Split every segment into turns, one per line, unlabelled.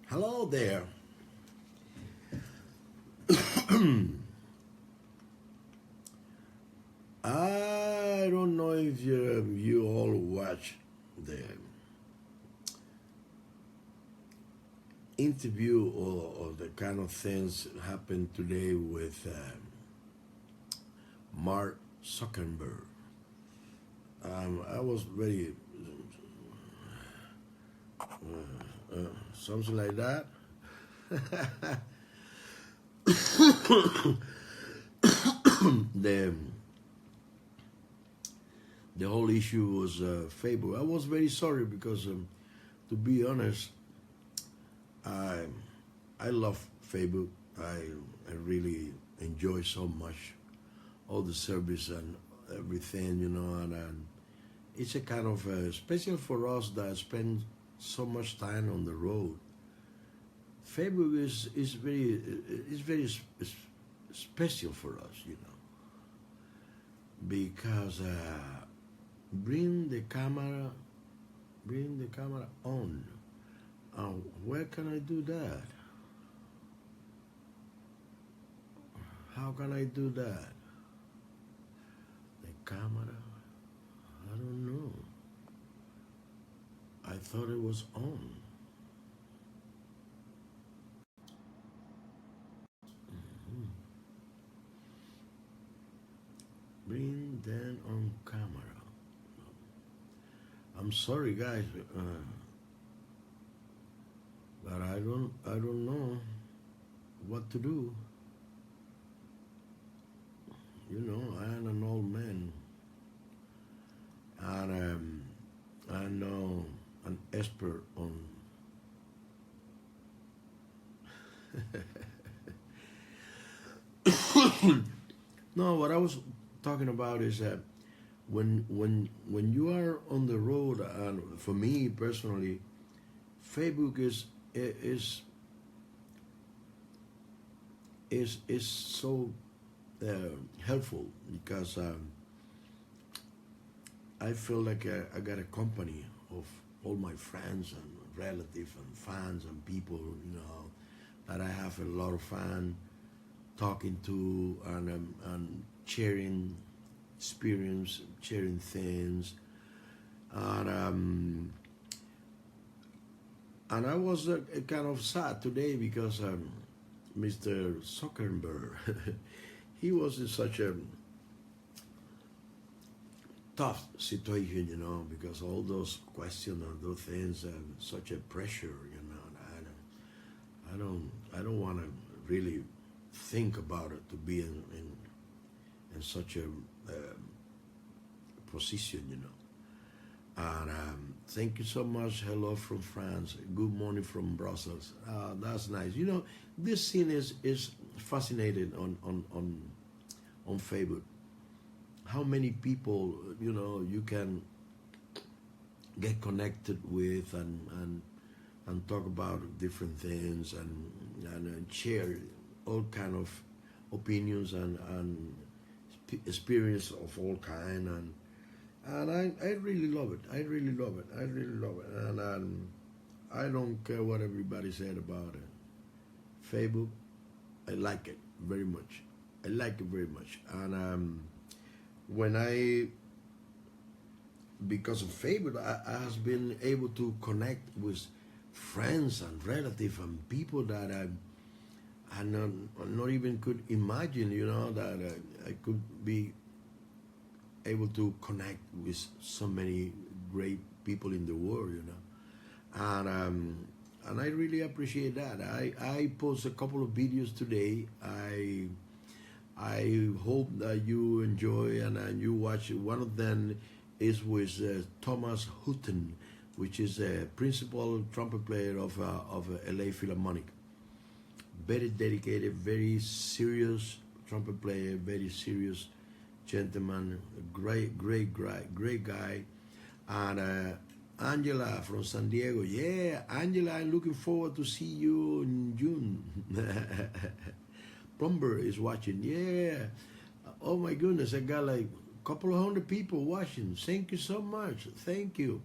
Hello there. I don't know if you all watch the interview or the kind of things happened today with Mark Zuckerberg. I was very something like that. the the whole issue was Facebook. I was very sorry because, to be honest, I I love Facebook. I really enjoy so much all the service and everything, and it's a kind of special for us that spend so much time on the road. Facebook is very special for us, because bring the camera bring the camera on. Where can I do that? How can I do that? The camera? I don't know. I thought it was on. Bring them on camera. I'm sorry, guys, but I don't know what to do. I am an old man, and I'm no an expert on. No, what I was talking about is that when you are on the road, and for me personally, Facebook is is so uh, helpful because I feel like I got a company of all my friends and relatives and fans and people, that I have a lot of fun talking to and sharing experience, sharing things, and I was kind of sad today because Mr. Zuckerberg, he was in such a tough situation, because all those questions and those things, such a pressure, I don't want to really think about it to be in such a position, And thank you so much. Hello from France. Good morning from Brussels. That's nice. This scene is fascinating on Facebook. How many people you can get connected with and talk about different things and share all kind of opinions and experience of all kind and I really love it. I really love it. I really love it. And I don't care what everybody said about it. Facebook, I like it very much. I like it very much. And when because of Facebook, I has been able to connect with friends and relatives and people that I not even could imagine, that I could be able to connect with so many great people in the world, and I really appreciate that. I post a couple of videos today. I hope that you enjoy and you watch. One of them is with Thomas Hutton, which is a principal trumpet player of LA Philharmonic. Very dedicated, very serious trumpet player, very serious gentleman, great guy. And Angela from San Diego, yeah, Angela, I'm looking forward to see you in June. Plumber is watching, yeah. Oh my goodness, I got like a couple of hundred people watching. Thank you so much, thank you.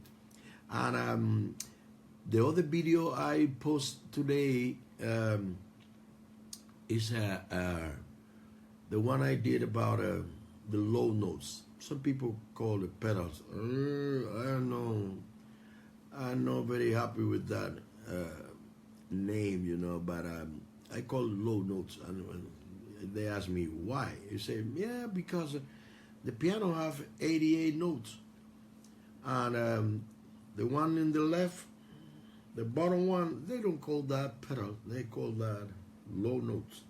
And The other video I post today is the one I did about the low notes. Some people call it pedals. I know I'm not very happy with that name, but I call it low notes. And they ask me why. You say, yeah, because the piano have 88 notes, and the one in the left, the bottom one, they don't call that pedal. They call that low notes,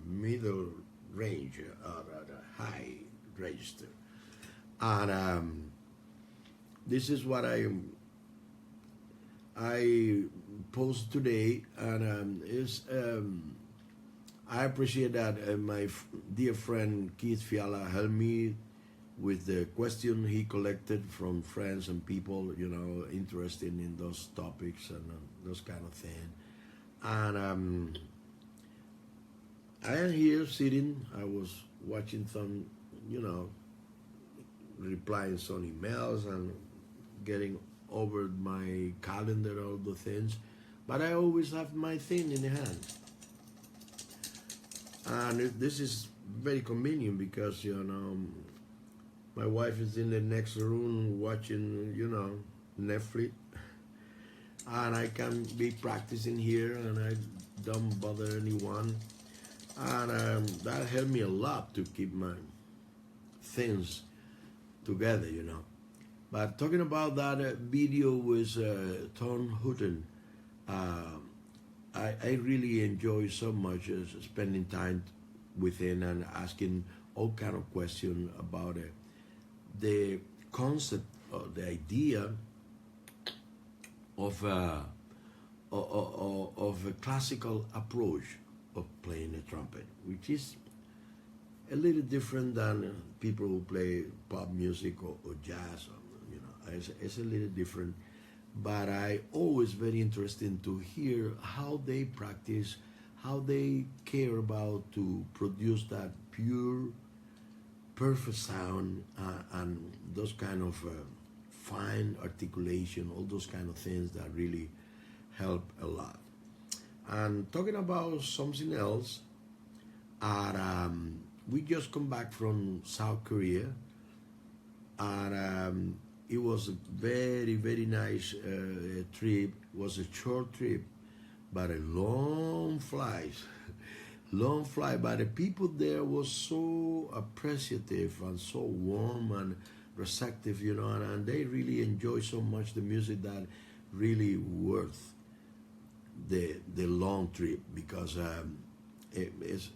middle range, or high register. And this is what I post today, and I appreciate that my dear friend Keith Fiala helped me with the question he collected from friends and people, interested in those topics and those kind of things. And I am here sitting. I was watching some, replying some emails and getting over my calendar, all the things. But I always have my thing in the hand. And this is very convenient because, my wife is in the next room watching, Netflix. And I can be practicing here and I don't bother anyone. And that helped me a lot to keep my things together, But talking about that video with Tom Hutton, I really enjoy so much spending time with him and asking all kind of questions about it. The concept, the idea of a classical approach of playing the trumpet, which is a little different than people who play pop music or jazz. It's a little different. But I always very interesting to hear how they practice, how they care about to produce that pure, perfect sound, and those kind of fine articulation, all those kind of things that really help a lot. And talking about something else, we just come back from South Korea, and it was a very, very nice trip. It was a short trip, but a long flight. Long flight. But the people there was so appreciative and so warm and receptive, and they really enjoy so much the music that really worth the long trip, because it's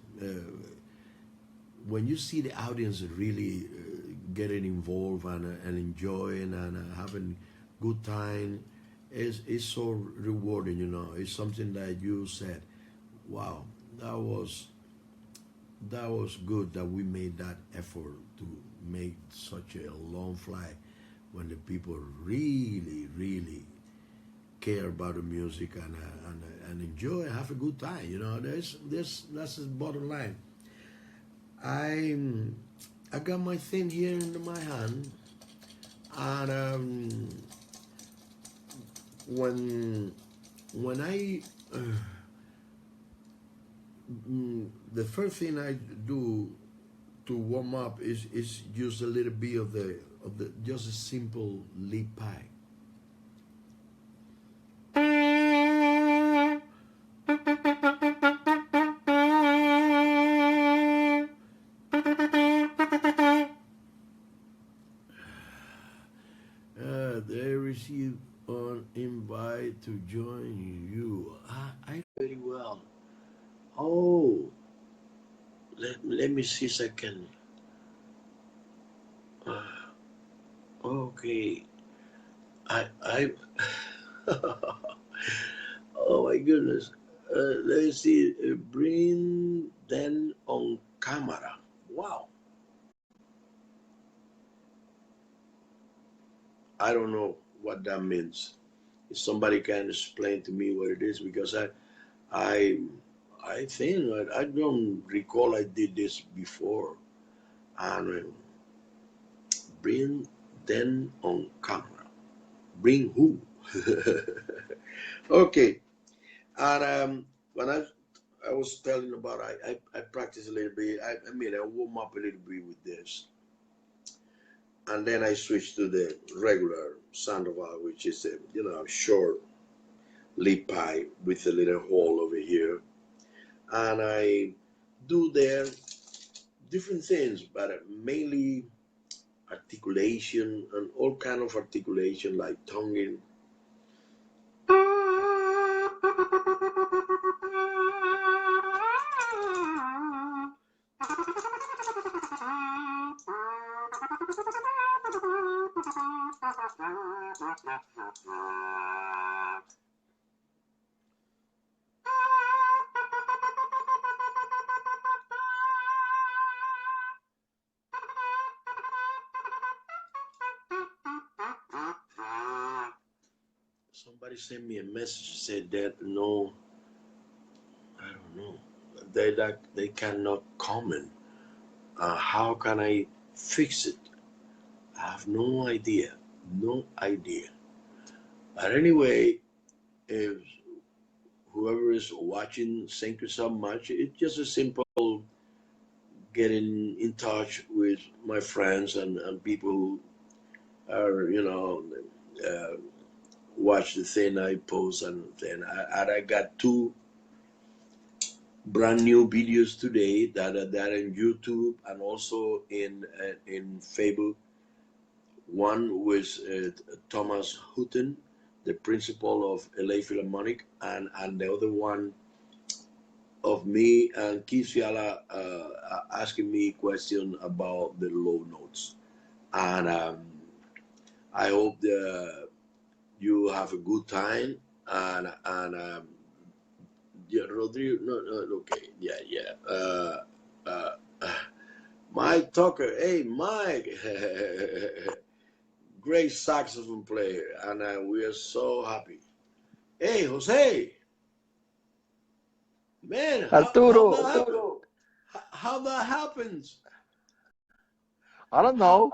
when you see the audience really getting involved and enjoying and having good time, it's so rewarding. It's something that you said, wow, that was good that we made that effort to make such a long flight when the people really, really care about the music and enjoy, have a good time. That's the bottom line. I got my thing here in my hand, and when I the first thing I do to warm up is use a little bit of the just a simple lead pipe. They receive an invite to join you. I very well. Oh, let me see a second. Okay. I oh my goodness. Let's see. Bring them on camera. Wow. I don't know what that means. If somebody can explain to me what it is, because I, I think I don't recall I did this before. And bring them on camera. Bring who? Okay, and when I was telling about I practice a little bit. I mean I warm up a little bit with this, and then I switched to the regular Sandoval, which is a short lead pipe with a little hole over here, and I do there different things, but mainly articulation and all kind of articulation like tonguing. Somebody sent me a message said that no, I don't know. They cannot comment. How can I fix it? I have no idea. No idea. But anyway, if whoever is watching, thank you so much. It's just a simple getting in touch with my friends and people who are, uh, watch the thing I post, and then I got two brand new videos today that are in YouTube and also in Facebook. One was Thomas Hutton, the principal of LA Philharmonic, and the other one of me and Keith Fiala asking me question about the low notes. And I hope you have a good time. And yeah, Rodrigo, no, okay, yeah. Uh, Mike Tucker, hey Mike, great saxophone player, and we are so happy. Hey Jose, man, how that
Arturo,
happens? How that happens?
I don't know.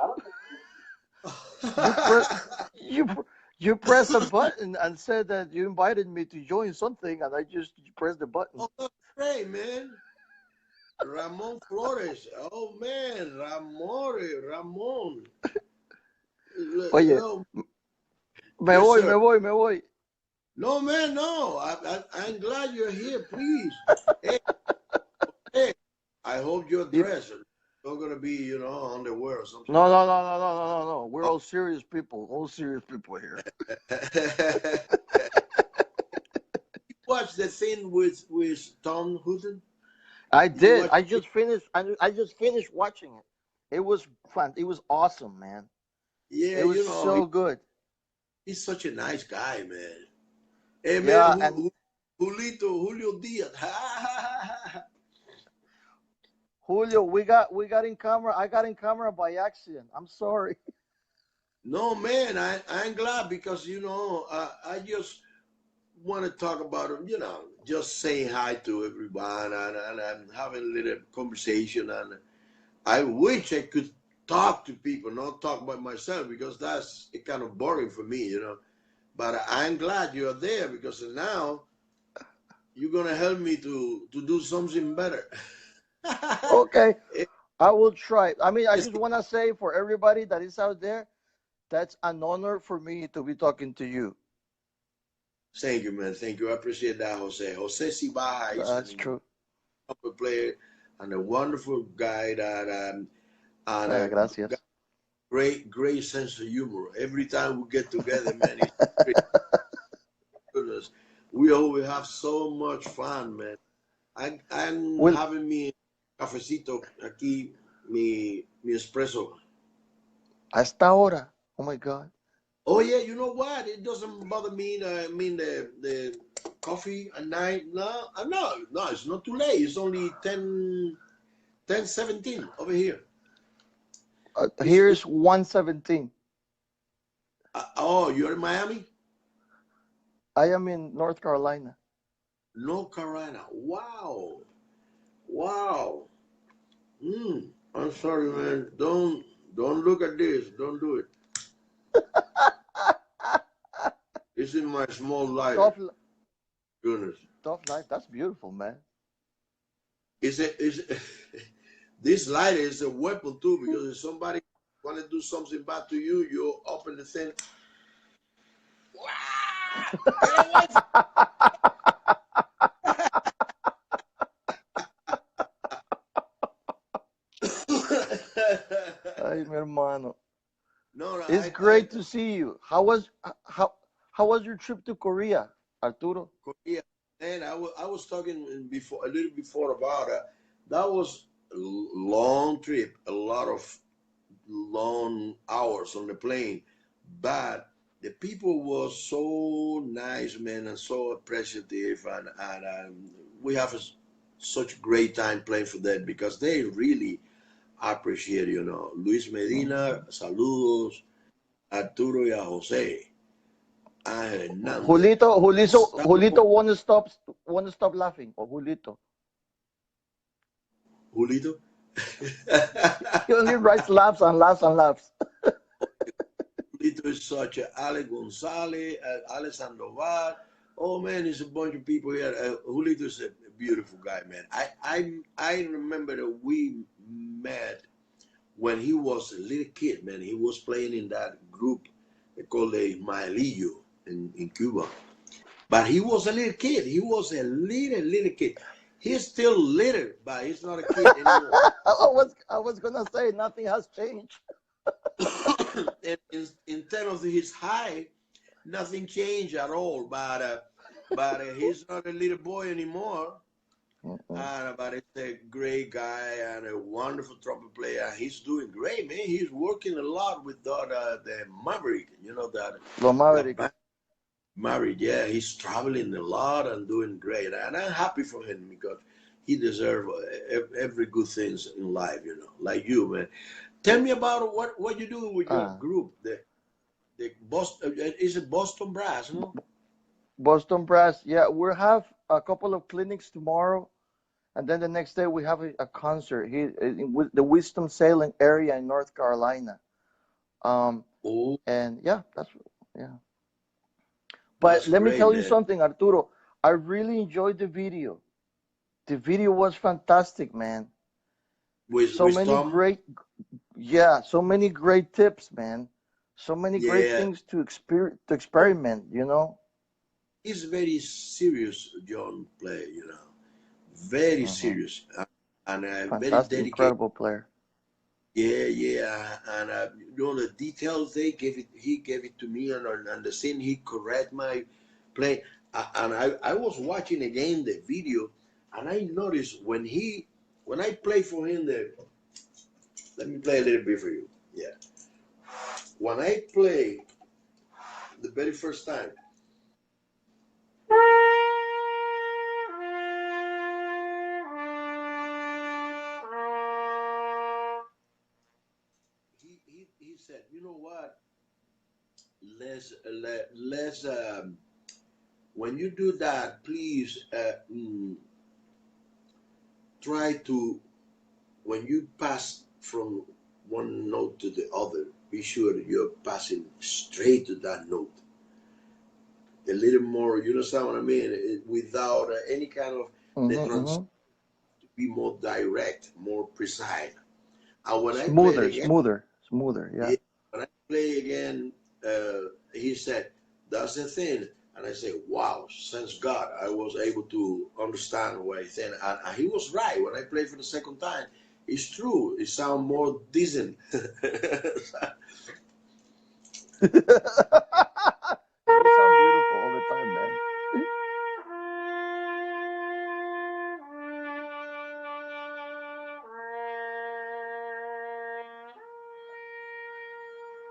You press you pr- you press a button and said that you invited me to join something, and I just pressed the button.
Oh, that's great, man. Ramon Flores. Oh man, Ramon.
Oye,
Oh,
me
yes,
voy,
sir.
me voy, me voy.
No, man, no. I'm glad you're here. Please. Hey, hey. I hope your
If
dress is not gonna be, underwear or something
no,
like
no, no, no, no, no, no, no. We're
that.
all serious people here.
You watch the thing with Tom Hutton?
I
You
did.
watch?
I just finished watching it. It was fun. It was awesome, man.
Yeah,
It was so good.
he's such a nice guy, man. Hey, man,
Yeah, and
Julio Diaz.
Julio, we got in camera. I got in camera by accident. I'm sorry.
No, man, I'm glad because I just want to talk about him. Just saying hi to everyone and having a little conversation. And I wish I could talk to people, not talk by myself, because that's kind of boring for me. But I'm glad you're there because now you're gonna help me to do something better.
Okay, I will try. I mean, I
Yes,
just want to say for everybody that is out there, that's an honor for me to be talking to you.
thank you, man. Thank you. I appreciate that, Jose. Jose Sibaja is
That's
an
true.
incredible player and a wonderful guy that and a
Gracias.
great sense of humor. Every time we get together, man, it's great. Goodness. We always have so much fun, man. I'm
Well,
having mi cafecito aquí, mi espresso.
hasta ahora. Oh my God.
Oh yeah, you know what? It doesn't bother me. I mean the coffee at night. No, no, it's not too late. It's only 10:17 over here. It's
Here's 117.
oh, you're in Miami,
I am in North Carolina.
North Carolina. Wow, wow. I'm sorry, man. Don't look at this. Don't do it. It's in my small lighter.
Tough,
Goodness.
tough life. That's beautiful, man.
Is this lighter is a weapon too, because if somebody want to do something bad to you, you open the thing. Wow! Get away
Ay, mi hermano.
no, no,
It's great to see you. How was your trip to Korea, Arturo?
Korea, and I was talking before a little before about that was a long trip, a lot of long hours on the plane, but the people were so nice, man, and so appreciative, and we have such great time playing for them because they really appreciate, Luis Medina,
Mhm.
saludos, Arturo y a Jose, Ángel Hernández,
Julito won't stop laughing. Or Julito.
Julito.
He only writes laughs and laughs and laughs.
Julito is such a Ale Gonzalez, Ale Sandoval. Oh man, it's a bunch of people here. Julito is a beautiful guy, man. I remember that we met when he was a little kid, man. He was playing in that group they call the Maelillo in Cuba. But he was a little kid. He was a little kid. He's still little, but he's not a kid anymore.
I was gonna say nothing has changed.
And in terms of his height, nothing changed at all. But he's not a little boy anymore.
Mm-mm.
But it's a great guy and a wonderful trumpet player. He's doing great, man. He's working a lot with the Maverick.
Lo
That
Maverick.
band Maverick. Yeah, he's traveling a lot and doing great. And I'm happy for him because he deserves every good things in life. Like you, man. Tell me about what you do with your
Ah,
group. The Boston is it Boston Brass, no?
Boston Brass. Yeah, we'll have a couple of clinics tomorrow, and then the next day we have a concert here in the Wisdom Sailing area in North Carolina. Um,
Oh,
and yeah, yeah. But
that's
let me
great,
tell you
man.
something, Arturo. I really enjoyed the video. The video was fantastic, man. So
With
many
Tom,
great, yeah, so many great tips, man. So many great
yeah,
things to experiment.
he's very serious, John play. Very
Hmm.
serious and very
Fantastic,
dedicated.
incredible player.
Yeah, yeah, and the details he gave it to me, and the scene he correct my play, and I was watching again the video, and I noticed when I play for him let me play a little bit for you. Yeah, when I play the very first time, he said, you know what? Let's when you do that, please try to when you pass from one note to the other, be sure that you're passing straight to that note. A little more, you understand what I mean? Without any kind of the
Hmm.
trans
Hmm.
to be more direct, more precise. And when I played
Smoother,
again,
smoother, smoother. Yeah.
yeah, when I play again, he said, "That's the thing." And I said, "Wow, thanks God, I was able to understand what he said." And he was right. When I played for the second time, it's true. It sounds more decent.
You sound beautiful all the time, man.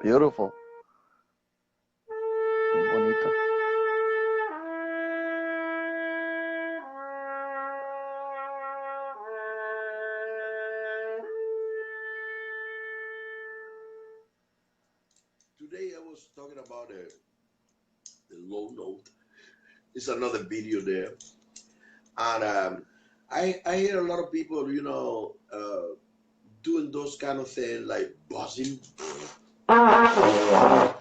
Beautiful. Bien bonito.
Today I was talking about the low note. It's another video there, and I hear a lot of people, doing those kind of things like buzzing. Man,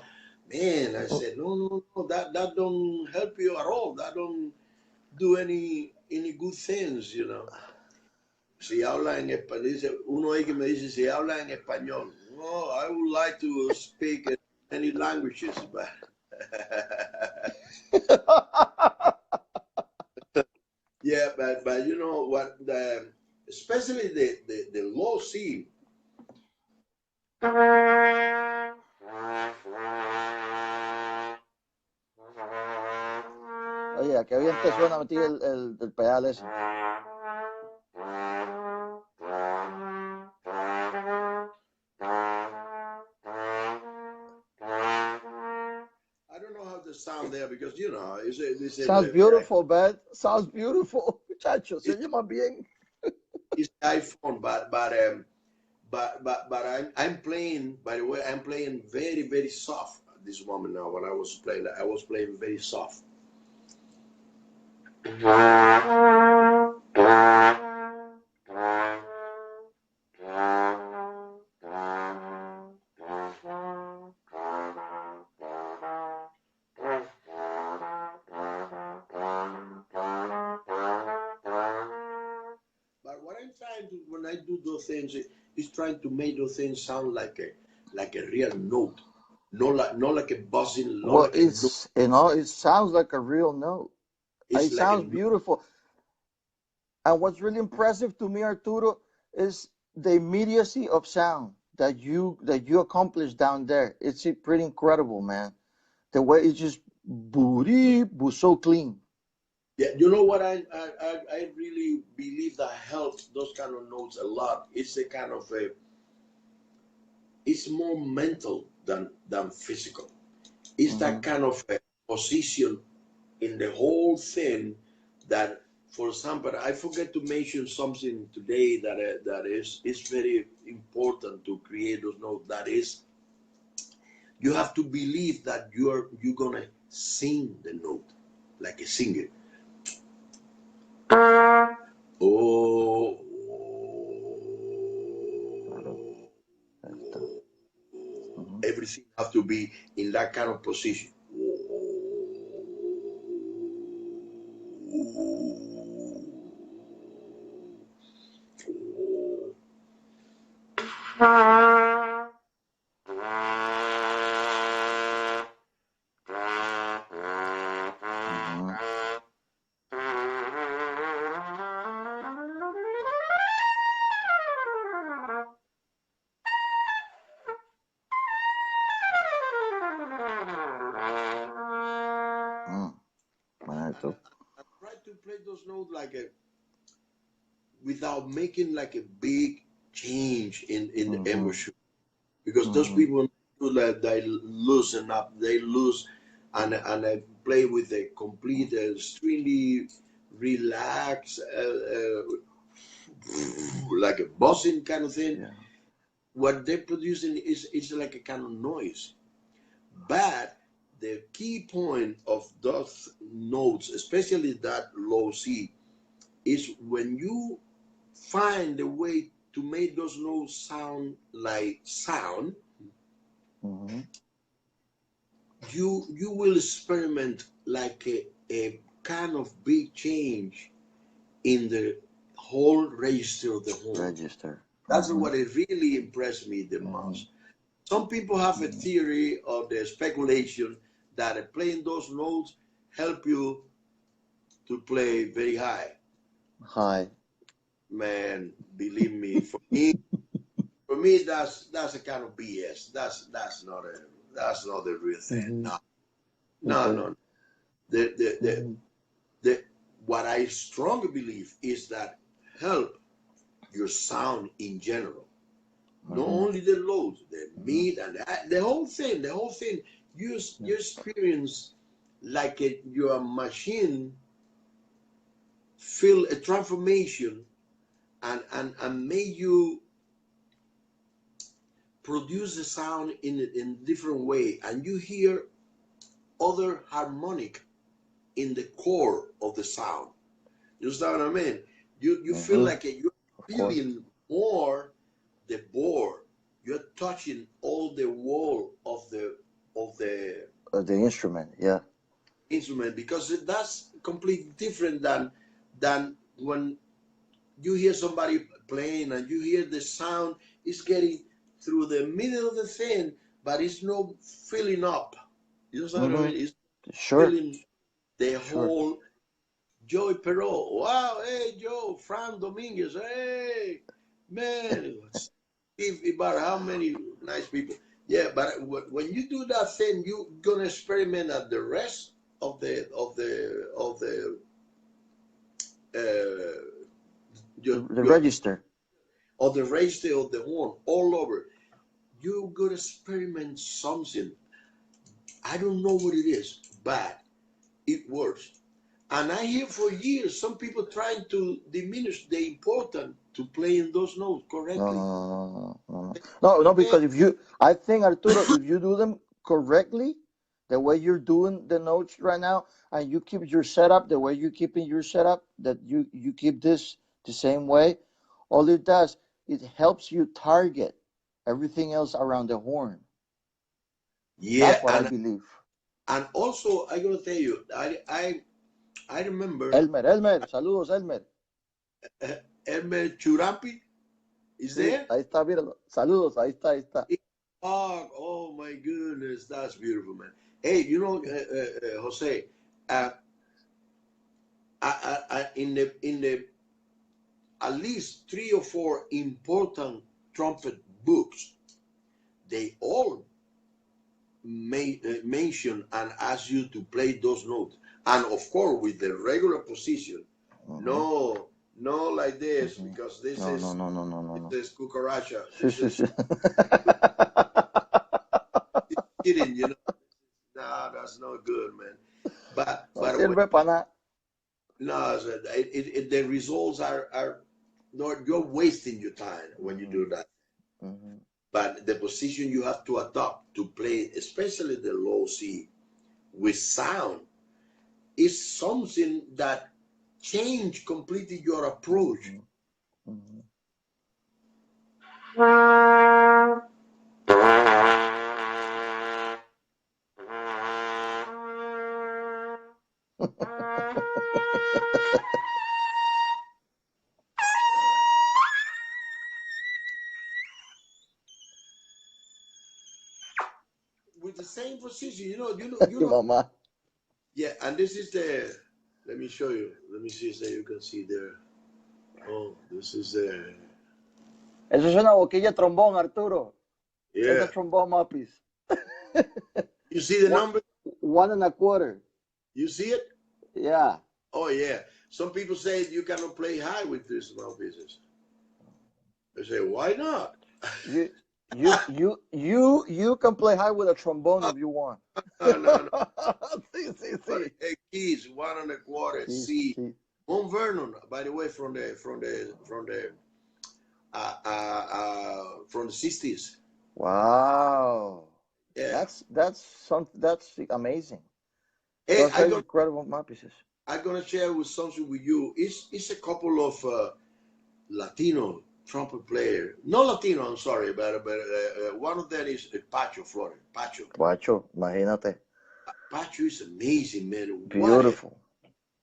Man, I said, no, no, no, that don't help you at all. That don't do any good things, you know. Si habla en español, dice, uno ahí que me dice, si habla en español. No, I would like to speak in many languages, but yeah, but you know what, especially the low C.
Oye, qué bien te suena a ti el pedal ese.
I don't know how to sound there because you know
Sounds beautiful, man. Sounds beautiful. Muchacho, se llama bien.
it's iPhone, but I'm playing. By the way, I'm playing very soft at this moment now. When I was playing very soft. But what I'm trying to when I do those things is trying to make those things sound like a real note, not like a buzzing, not
Well,
like a note.
it sounds like a real note.
It's
It
like a
sounds
note.
beautiful. And what's really impressive to me, Arturo, is the immediacy of sound that you accomplished down there. It's pretty incredible, man. The way it's just booty, so clean.
Yeah, you know what I really believe that helps those kind of notes a lot. It's a kind of a it's more mental than physical. It's that
Hmm.
kind of a position in the whole thing that, for example, I forget to mention something today that is very important to create those notes. That is, you have to believe that you're gonna sing the note like a singer. Oh,
Claro, ahí está. Ujú.
everything have to be in that kind of position.
Ujú. Mm.
And
Manito.
I try to play those notes like a without making like a big change in the
Mhm.
emotion because those
Mhm.
people that they loosen up, they lose, and I play with a complete, extremely relaxed, like a buzzing kind of thing.
Yeah.
What they're producing is like a kind of noise, but the key point of those notes, especially that low C, is when you find a way to make those notes sound like sound,
Mhm.
you will experiment like a kind of big change in the whole register of the horn.
Register.
That's
Mhm.
what it really impressed me the
Mhm.
most. Some people have a
Mhm.
theory of the speculation that playing those notes help you to play very high.
Hi.
Man, believe me, for me, that's a kind of BS. That's not the real thing.
Mhm.
No, no,
Okay.
no. The the the,
Mhm.
the what I strongly believe is that help your sound in general. Not
Mhm.
only the loads, the
Mhm.
meat and the whole thing. The whole thing. You
Yeah.
experience like your machine feel a transformation and make you produce the sound in a different way, and you hear other harmonic in the core of the sound. You understand what I mean? You feel
Mhm.
like you're
Of course.
feeling more the board. You're touching all the wall of the
The instrument, yeah.
instrument, because that's completely different than when you hear somebody playing and you hear the sound is getting through the middle of the thing, but it's not filling up. You know what I
Mm-hmm.
mean? It's
Sure,
filling the
sure.
whole. Joey Perot, wow, hey Joe, Fran Dominguez, hey man, Steve Ibarra, how many nice people? Yeah, but when you do that thing, you're gonna experiment at the rest uh,
The
your
register.
of the register of the horn all over. You gotta experiment something. I don't know what it is, but it works. And I hear for years some people trying to diminish the importance to playing those notes
No,
correctly.
no, no, no, no, no, no, no.
Man,
Because I think Arturo, if you do them correctly, the way you're doing the notes right now, and you keep your setup the way you're keeping your setup, that you keep this the same way, all it does, it helps you target everything else around the horn. That's
yeah,
what I believe.
and also I gotta tell you, I remember
Elmer, saludos, Elmer.
Elmer Churampi is
Sí,
there.
ahí está, míralo. Saludos, ahí está, ahí está.
Oh my goodness, that's beautiful, man. Hey, you know, Jose, uh, in the at least 3 or 4 important trumpet books, they all mention and ask you to play those notes, and of course with the regular position.
Mm-hmm,
No, no like this,
mm-hmm.
because this
No, no,
is
no, no, no, no, no.
this is cucaracha.
Sí,
This
sí,
is
sí.
kidding, you know. No, that's not good, man. But
No
but when,
sirve para nada.
no, the results are not. You're wasting your time when you
Mm-hmm,
do that.
mm-hmm.
But the position you have to adopt to play, especially the low C with sound, is something that change completely your approach.
Mm-hmm. Mm-hmm.
With the same position, you
Mi
know.
mamá.
Yeah, and this is the. Let me show you. Let me see so you can see there. Oh, this is the.
Eso es una boquilla de trombón, Arturo. It's a
Yeah.
trombone mouthpiece.
You see the
one,
number?
1 1/4.
You see it?
Yeah.
Oh yeah. Some people say you cannot play high with this mouthpieces. I say, why not?
You you can play high with a trombone if you want.
No, no, no.
Sí, sí,
But
sí.
keys 1 1/4
Sí,
C.
sí.
Mount Vernon, by the way, from the 60s.
Wow.
Yeah.
That's amazing.
Hey,
Those are incredible mouthpieces.
I'm gonna share with something with you. It's a couple of Latino trumpet player. Not Latino, I'm sorry, but one of them is Pacho Flores. Pacho.
Guacho, imagínate.
Pacho is amazing, man.
Beautiful.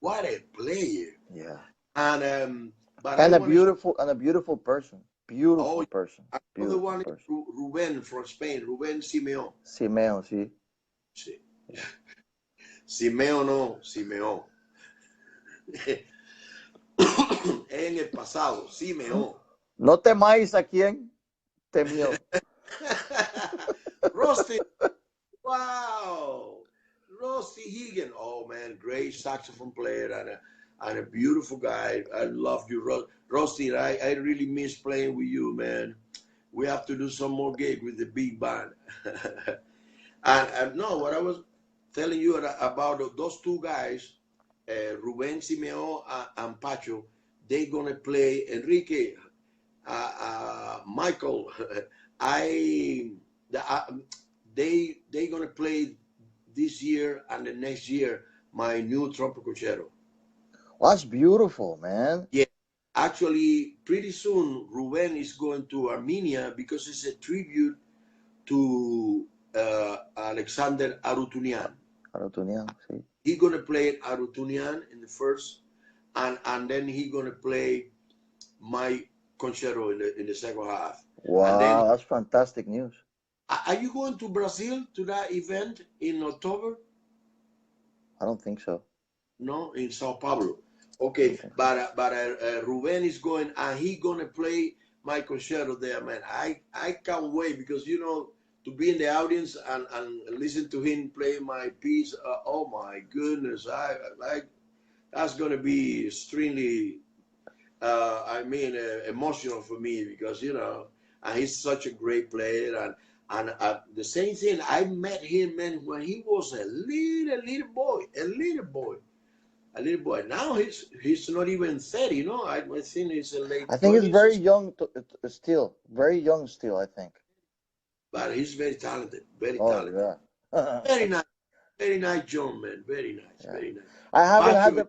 What a player.
Yeah.
And but I want to.
And a beautiful person.
Oh,
Beautiful person.
another
Beautiful
one is
person.
Ruben from Spain. Ruben Simeon.
Simeon, sí.
Sí.
Yeah.
Simeón no, Simeón. En el pasado, Simeón.
No temáis a quien temió.
Rusty, wow. Rusty Higgin. Oh man, great saxophone player and a beautiful guy. I love you, Rusty. I really miss playing with you, man. We have to do some more gig with the big band. and no, what I was telling you about those two guys, Ruben Simeon and Pacho, they gonna play Enrique, Michael. I the, they gonna play this year and the next year my new trumpet concerto.
Well, that's beautiful, man.
Yeah, actually, pretty soon Ruben is going to Armenia because it's a tribute to Alexander Arutunian.
Artunian, sí.
He gonna play Arutunian in the first, and then he gonna play my concerto in the second half. And then,
Wow, that's fantastic news.
are you going to Brazil to that event in October?
I don't think so.
No, in Sao Paulo.
I
Okay,
don't think so.
but Ruben is going, and he gonna play my concerto there, man. I can't wait because to be in the audience and listen to him play my piece. Oh my goodness, I that's gonna be extremely, emotional for me because and he's such a great player and the same thing. I met him, man, when he was a little boy, a little boy. Now he's not even 30, I think he's in late
I think it's
20s,
very young still. Very young still, I think.
but he's very talented,
Oh yeah.
very nice, very nice, John, man, very nice,
Yeah.
very nice.
I haven't had
Pacho,
the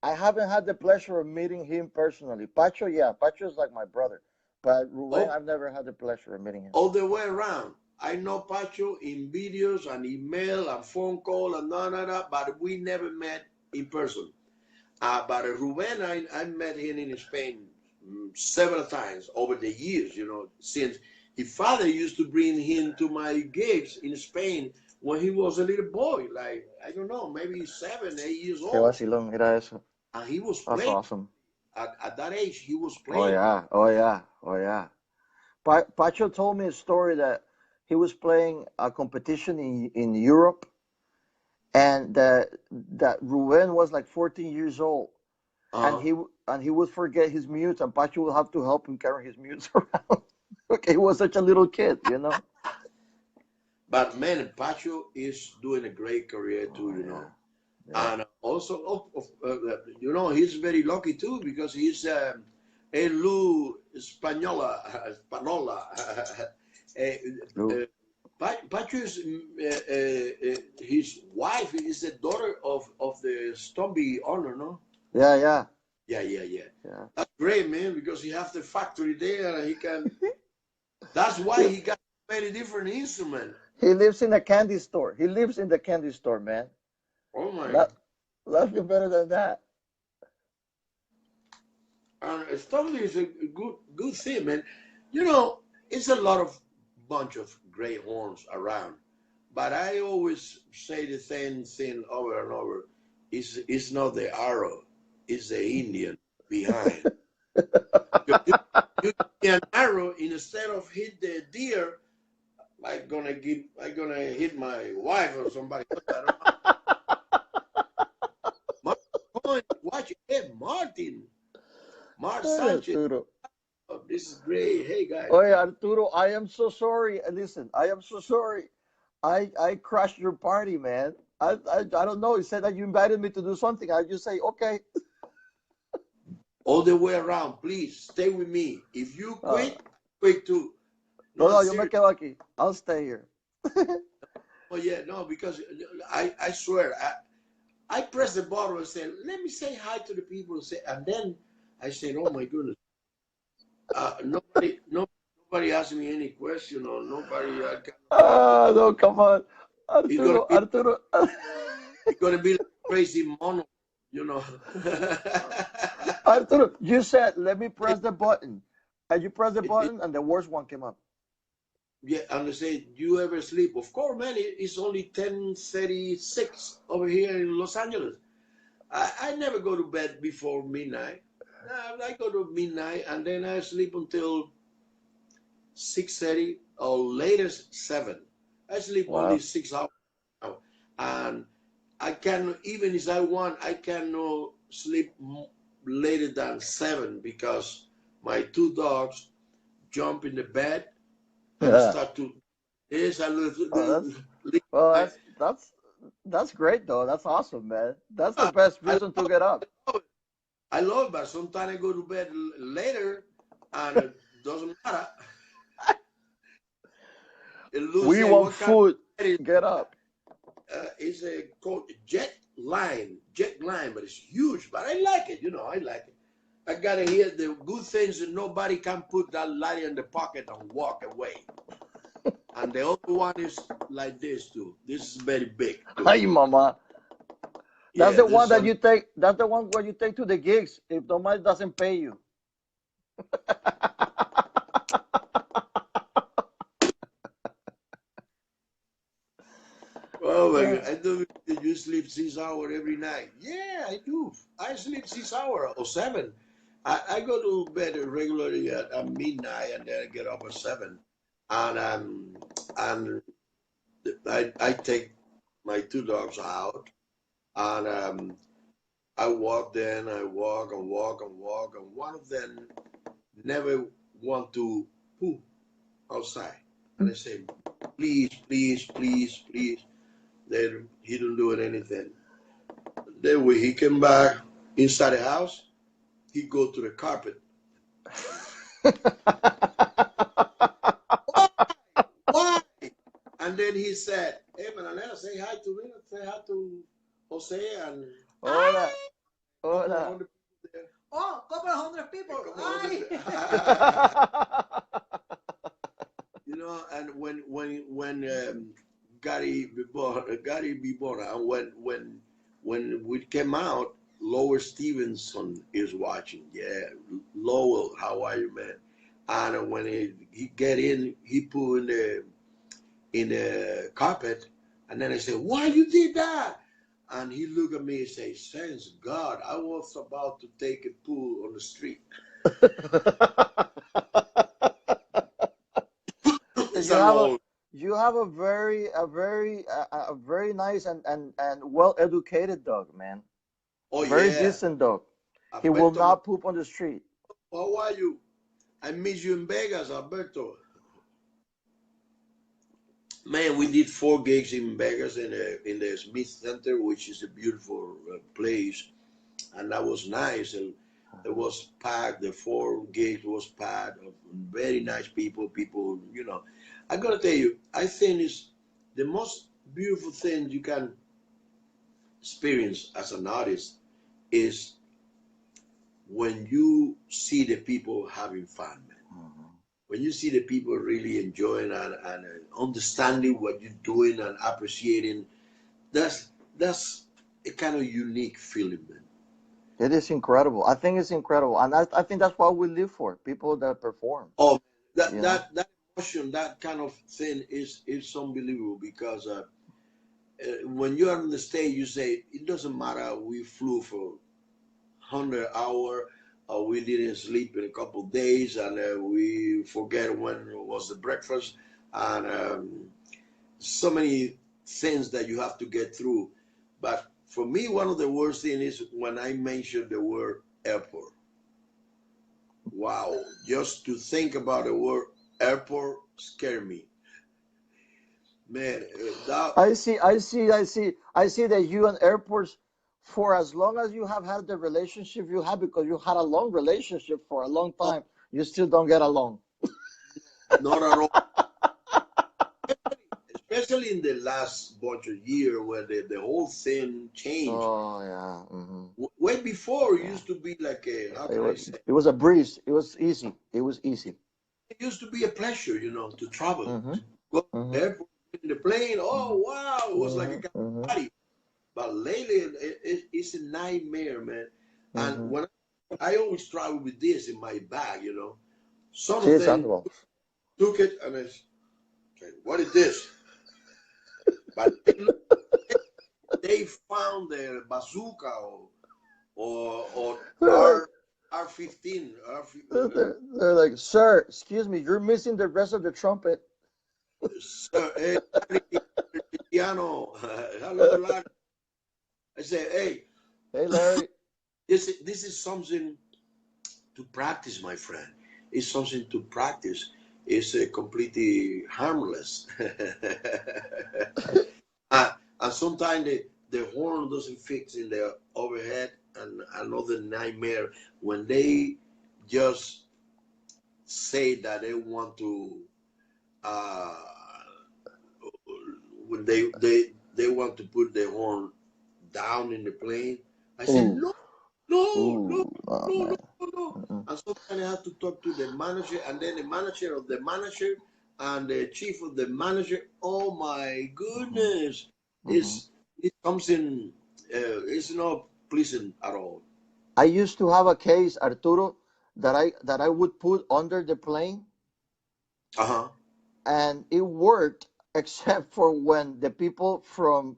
I haven't had the pleasure of meeting him personally. Pacho, yeah, Pacho is like my brother. But Ruben,
oh,
I've never had the pleasure of meeting him.
all the way around. I know Pacho in videos and email and phone call and but we never met in person. But Ruben, I met him in Spain several times over the years, since his father used to bring him to my gigs in Spain when he was a little boy, like, I don't know, maybe 7, 8 years
Qué
old.
vacilón, mira eso.
And he was
That's
playing.
awesome.
At that age, he was
Oh
playing.
yeah, oh yeah, oh yeah. Pacho told me a story that he was playing a competition in Europe, and that Ruben was like 14 years old, and
Uh,
he would forget his mutes, and Pacho would have to help him carry his mutes around. Okay, he was such a little kid, you know.
but man, Pacho is doing a great career too,
Oh yeah, yeah.
And also, he's very lucky too because he's Elu Spanola, Spanola. Eh,
True.
uh, Patrick's, his wife is the daughter of the Stomby owner, no?
Yeah, yeah,
Yeah, yeah, yeah.
yeah.
That's great, man, because he has the factory there and he can. That's why he got many different instruments.
He lives in a candy store. He lives in the candy store, man.
Oh my!
That Nothing better than that.
And Stomby is a good thing, man. You know, it's a lot of bunch of great horns around, but I always say the same thing over and over. It's not the arrow, it's the Indian behind. Because you give me an arrow instead of hit the deer, I gonna hit my wife or somebody else. I don't know. Martin, watch it. Hey, Mark
Ay,
Sanchez.
Arturo.
Oh, this is great. Hey guys.
Oh, yeah, Arturo, I am so sorry. Listen, I am so sorry. I crashed your party, man. I don't know. You said that you invited me to do something. I just say, okay.
All the way around. Please stay with me. If you
Uh,
quit too. No,
no,
I'm
no, yo me
serious.
quedo aquí. I'll stay here.
Oh yeah, no, because I swear I press the button and say, let me say hi to the people and then I said, oh my goodness, nobody asked me any question or nobody. I cannot talk to.
No, come on.
It's gonna
Arturo,
be
Arturo.
it's gonna be like crazy mono, you know.
Arturo, you said, let me press the button. And you press the button, and the worst one came up.
Yeah, and they say, you ever sleep? Of course, man. It's only 10:36 over here in Los Angeles. I never go to bed before midnight. I go to midnight and then I sleep until 6:30 or latest 7. I sleep only
Wow.
6 hours now. And I can, even if I want, I cannot sleep later than 7 because my two dogs jump in the bed and
Yeah.
start to this and
Oh,
leave
well,
my,
that's great though. That's awesome, man. That's the
I
best
love
reason to get up.
it. I love it, but sometimes I go to bed later and it doesn't matter. Lou
We
say,
want
what kind of
food.
bed is
Get up.
it's a called jet line, but it's huge. But I like it, I like it. I gotta hear the good things that nobody can put that light in the pocket and walk away. And the other one is like this too. This is very big too.
Ay, mama. That's
Yeah,
the
this
one that
one.
you take. That's the one where you take to the gigs if Tomás doesn't pay you.
Oh my God! I do. You sleep 6 hours every night. Yeah, I do. I sleep 6 hours or seven. I go to bed regularly at midnight and then I get up at seven. And I take my two dogs out and I walk. Then I walk and walk and walk, and one of them never want to poo outside. And I say, please, please, please, please. Then he don't do it anything. Then when he came back inside the house, he go to the carpet. Why? Why? And then he said, hey, Mananera, say hi to me. Say hi to Jose and
Hola,
couple of
hola.
hundred people there.
Oh, couple of hundred
A
people.
couple of
Hi.
hundred. And when Gary Bibora, and when we came out, Lower Stevenson is watching. Yeah, Lowell, how are you, man? And when he get in, he put in the carpet, and then I said, "Why you did that?" And he looked at me and say, "Thanks God, I was about to take a poo on the street."
So
It's a long.
you have a very nice and well educated dog, man.
Oh
Very
yeah,
decent dog. He will
Alberto.
not poop on the street.
How are you? I miss you in Vegas, Alberto. Man, we did 4 gigs in Vegas in the Smith Center, which is a beautiful place, and that was nice. And it was packed. The 4 gigs was packed of very nice people. People, I gotta tell you, I think it's the most beautiful thing you can experience as an artist is when you see the people having fun, man. When you see the people really enjoying and understanding what you're doing and appreciating, that's a kind of unique feeling, man.
It is incredible. I think it's incredible, and I think that's what we live for. People that perform.
Oh, that
You know.
that that emotion, that kind of thing is unbelievable because when you're on the stage, you say it doesn't matter. We flew for 100 hour. We didn't sleep in a couple of days, and we forget when was the breakfast, and so many things that you have to get through. But for me, one of the worst things is when I mention the word airport. Wow, just to think about the word airport scare me, man. That
I see that you and airports, for as long as you have had the relationship you have, because you had a long relationship for a long
oh,
time, you still don't get along.
not at all. Especially in the last bunch of years where the whole thing changed.
Oh yeah.
Way before it
Yeah.
used to be like a, how
It
can I
was
say?
it was a breeze. It was easy. It was easy.
It used to be a pleasure, to travel,
Mhm.
to go to the
Mhm.
airport in the plane. Oh
Mhm.
wow, it was like a
Mhm.
kind of
Mhm.
party. But lately, it's a nightmare, man. And
Mhm.
when I always travel with this in my bag, some of
Sí,
them
Sandoval.
took it and I said, "What is this?" But they found the bazooka or
They're like,
R15.
they're like, sir, excuse me, you're missing the rest of the trumpet.
Sir, hey, Larry Cristiano, hello, Larry. I say, hey,
Hey, Larry.
this is something to practice, my friend. It's something to practice. It's completely harmless. And sometimes the horn doesn't fix in the overhead, and another nightmare when they just say that they want to uh, when they want to put the horn down in the plane. I said
Ooh,
no, no, no,
oh
no, no,
man.
no, no.
Mm-mm.
And sometimes I have to talk to the manager, and then the manager of the manager, and the chief of the manager. Oh my
Hmm.
goodness,
Hmm.
it comes in. It's not pleasant at all.
I used to have a case, Arturo, that I would put under the plane,
Uh huh.
and it worked except for when the people from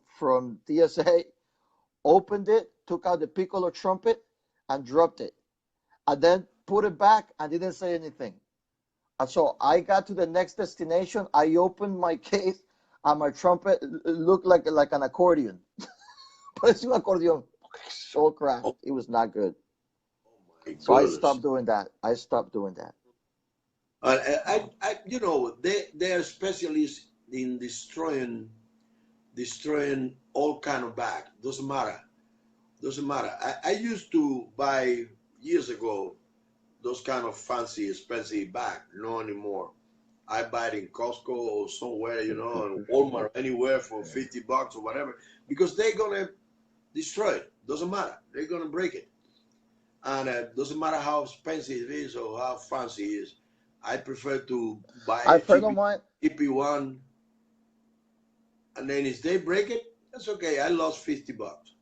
TSA opened it, took out the piccolo trumpet, and dropped it, and then put it back and didn't say anything. And so I got to the next destination. I opened my case, and my trumpet looked like an accordion. But it's an accordion. So cracked.
Oh
It was not good.
my
So I
goodness.
stopped doing that. I stopped doing that.
You know, they are specialists in destroying all kind of bag. Doesn't matter. Doesn't matter. I used to buy years ago those kind of fancy, expensive bag. No anymore. I buy it in Costco or somewhere, you know, in Walmart, anywhere for $50 or whatever, because they're gonna destroy it. Doesn't matter. They're gonna break it, and doesn't matter how expensive it is or how fancy it is. I prefer to buy
A
a
friend of mine,
cheapy one, and then if they break it, that's okay. I lost $50,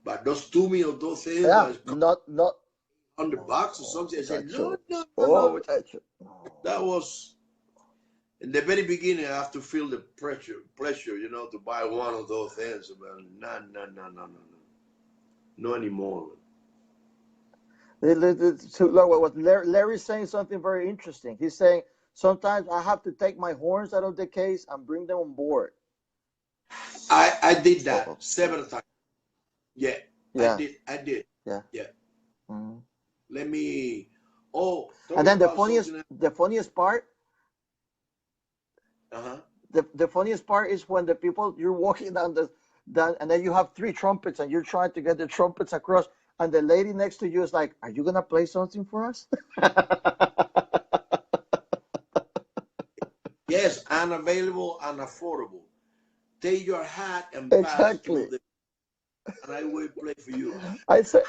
but those two me or those things
yeah,
that cost
not,
$100 or
no,
something, I said no,
muchacho.
no, no,
Oh,
no.
muchacho. No.
That was in the very beginning. I have to feel the pleasure, to buy one of those things. But no, no, no, no, no, no, no anymore.
So, look, Larry's saying something very interesting. He's saying sometimes I have to take my horns out of the case and bring them on board.
I did that
So,
several times. Yeah, I
yeah,
did. I did.
yeah.
Yeah.
Mhm.
Let me. Oh,
And
talking
then the
about
funniest,
something.
the funniest part,
Uh huh.
the funniest part is when the people you're walking down, and then you have three trumpets, and you're trying to get the trumpets across, and the lady next to you is like, "Are you gonna play something for us?"
Yes, unavailable and affordable. Take your hat and pass through
Exactly.
the, and I will play for you.
I said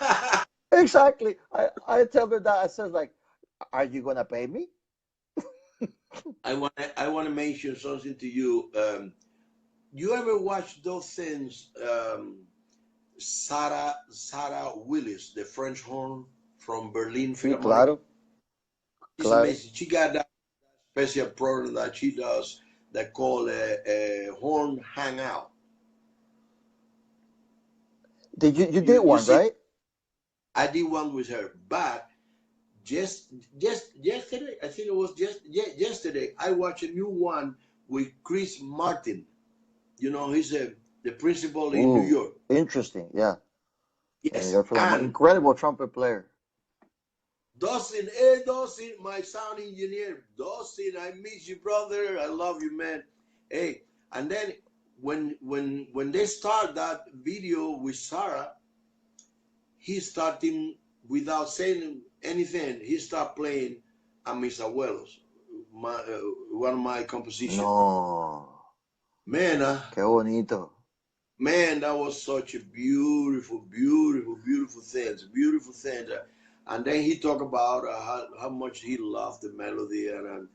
exactly. I tell her that. I says like, "Are you gonna pay me?"
I want to mention something to you. You ever watch those things? Sarah Willis, the French horn from Berlin
Sí,
Philharmonic.
claro,
She's
claro.
amazing. She got that special program that she does that called a horn hangout.
Did you
You
did
you
one,
see,
right?
I did one with her, but just yesterday, I think it was just yesterday, I watched a new one with Chris Martin. He's the principal in New
Ooh,
York.
interesting. Yeah, in New
Yes,
York Philharmonic,
and
incredible trumpet player.
Dustin, my sound engineer, Dustin, I miss you, brother. I love you, man. Hey, and then when they start that video with Sarah, he starting without saying anything. He start playing a mis abuelos, one of my compositions.
No,
Man,
qué bonito.
man, that was such a beautiful, beautiful, beautiful things, beautiful things. And then he talked about how much he loved the melody, and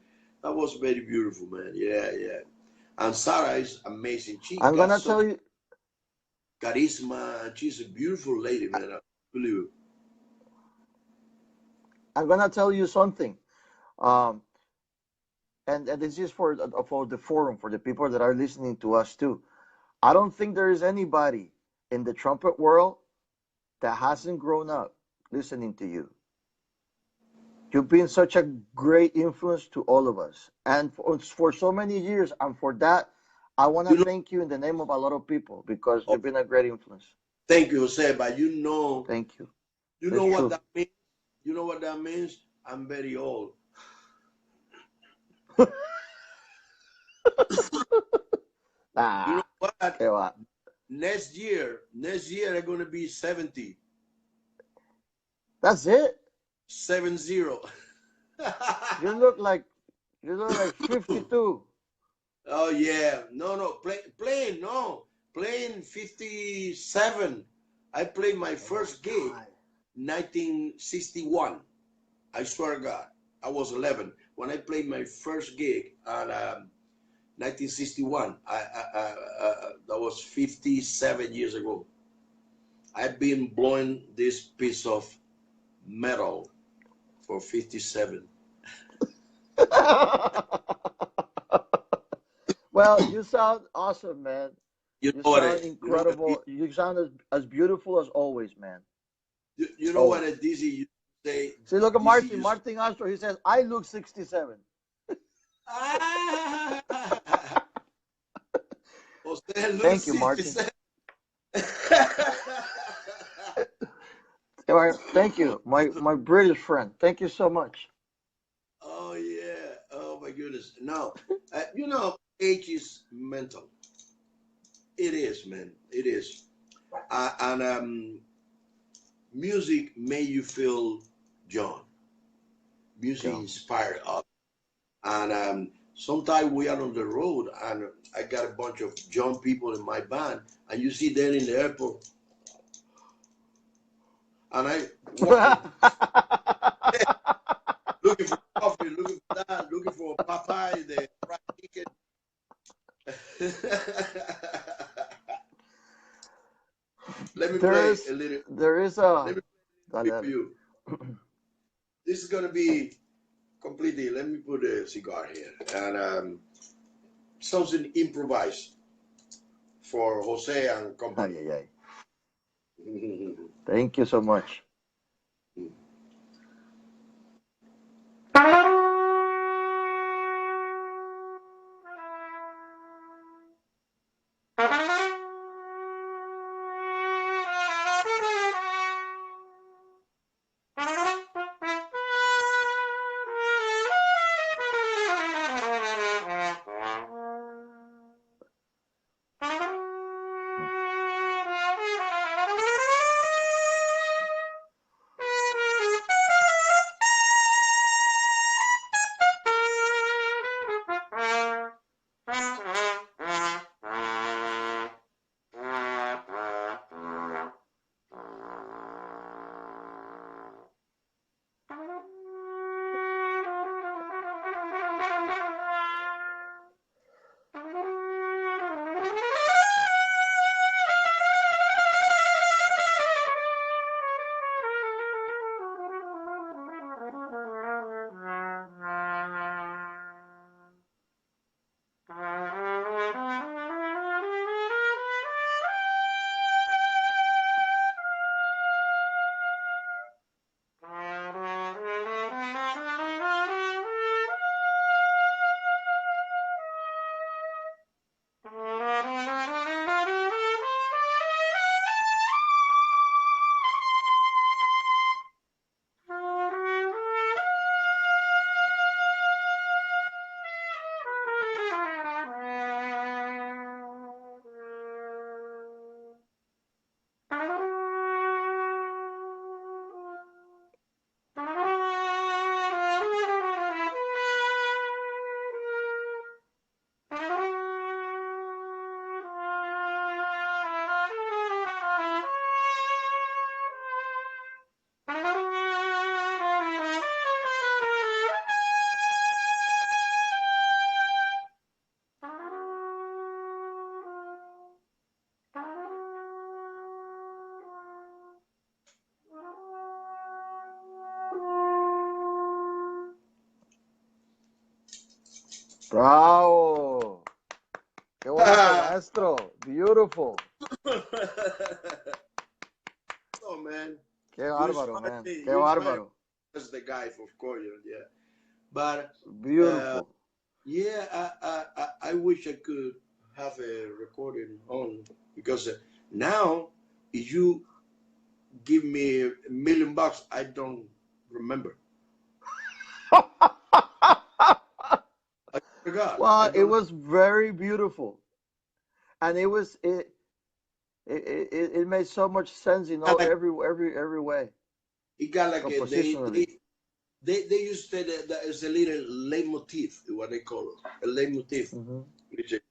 that was very beautiful, man. Yeah, yeah. And Sarah is amazing. She
I'm
got
gonna
such
tell you.
charisma, and she's a beautiful lady, man. I believe it.
I'm gonna tell you something. Um, and this is for the forum, for the people that are listening to us too. I don't think there is anybody in the trumpet world that hasn't grown up listening to you. You've been such a great influence to all of us, and for so many years. And for that, I want to
You know,
thank you in the name of a lot of people because
oh,
you've been a great influence.
thank you, Jose, but you know,
Thank you.
you
That's
know what
true.
that means. You know what that means. I'm very old. You know
Ah,
what?
qué va.
Next year I'm gonna be 70,
That's it.
70.
You look like you look like 52.
Oh yeah, no, playing, no, playing 57. I played my
Oh my
first gig
God.
1961. I swear to God, I was 11. when I played my first gig at 1961. That was 57 years ago. I've been blowing this piece of metal for 57.
Well, you sound awesome, man.
You
You
know what?
sound
You know what?
incredible. You sound as beautiful as always, man.
You know what?
Always.
Dizzy used to say.
See, look at
Dizzy
Martin.
used to.
Martin Astro. He says, "I look 67."
Ah! Jose looks
Thank you, Martin.
67.
Thank you, my British friend. Thank you so much.
Oh yeah. Oh my goodness. No, age is mental. It is, man. It is. And music made you feel young. Music
Yeah.
inspired us. And sometimes we are on the road, and I got a bunch of young people in my band, and you see them in the airport, and I walking, looking for coffee, looking for that, looking for Popeye, the fried chicken. Let me play
there's
a little.
there is a
Let me play for
dale.
you. This is gonna be completely. Let me put a cigar here and something improvised for Jose and
Ay,
company.
ay, ay. Thank you so much. Bravo. Qué bonito, maestro. Beautiful.
Oh man,
Qué
you
bárbaro,
inspired
man.
me.
Qué
You inspired me
bárbaro.
as the guy, of course, yeah. But uh,
Beautiful.
yeah, I wish I could have a recording on because now if you give me $1 million, I don't remember. I forgot. I
Well, it
don't.
was very beautiful, and it made so much sense,
Like
every way,
it got like a,
compositionally.
they used to say that is a little leitmotif, what they call it, a leitmotif.
Hmm.
Which is,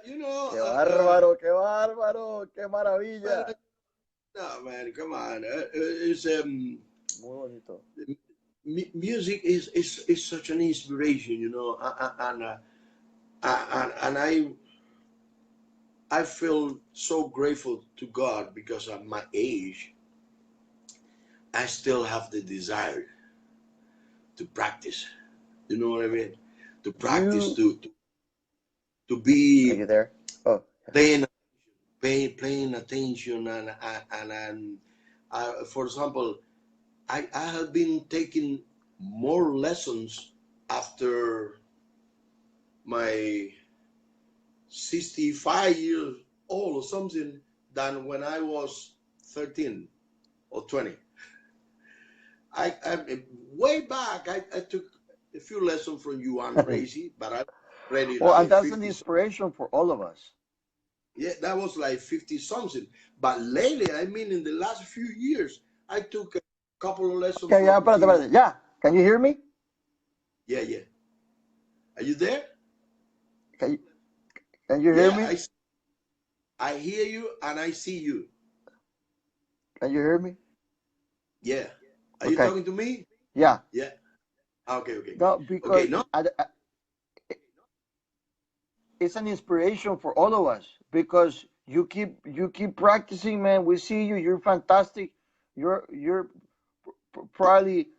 You know,
Qué bárbaro, qué bárbaro, qué
man,
maravilla.
no, man, come on. It's
Muy bonito.
music is such an inspiration, you know, and I feel so grateful to God because at my age, I still have the desire to practice. You know what I mean? To practice,
You,
to
are
be
you there? Oh,
paying paying attention and for example, I have been taking more lessons after my 65 years old or something than when I was 13 or 20. I way back I took a few lessons from you and Racy, but I already
well, and
like
that's an
50.
inspiration for all of us.
Yeah, that was like 50 something. But lately, I mean, in the last few years, I took a couple of lessons
Yeah, yeah,
from
espérate,
him.
espérate. Yeah, can you hear me?
Yeah, yeah. Are you there?
Can you, can you hear
Yeah,
me?
I hear you and I see you.
Can you hear me?
Yeah. Are you
Okay.
talking to me?
Yeah.
Yeah. Okay, okay.
No,
Okay,
because
no.
it's an inspiration for all of us because you keep practicing, man. We see you. You're fantastic. You're probably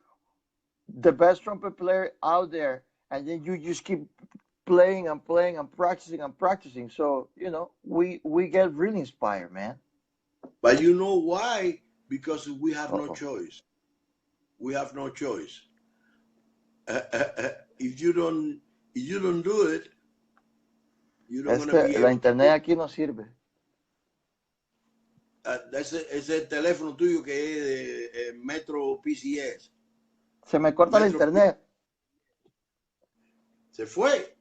the best trumpet player out there, and then you just keep playing and playing and practicing and practicing. So we get really inspired, man.
But you know why? Because we have no
Uh-oh.
choice. We have no choice. If you don't do it, you're not gonna be
La
able to
internet
do it.
aquí no sirve.
Ese teléfono tuyo que es de Metro PCS.
Se me corta la
Metro
internet.
se fue.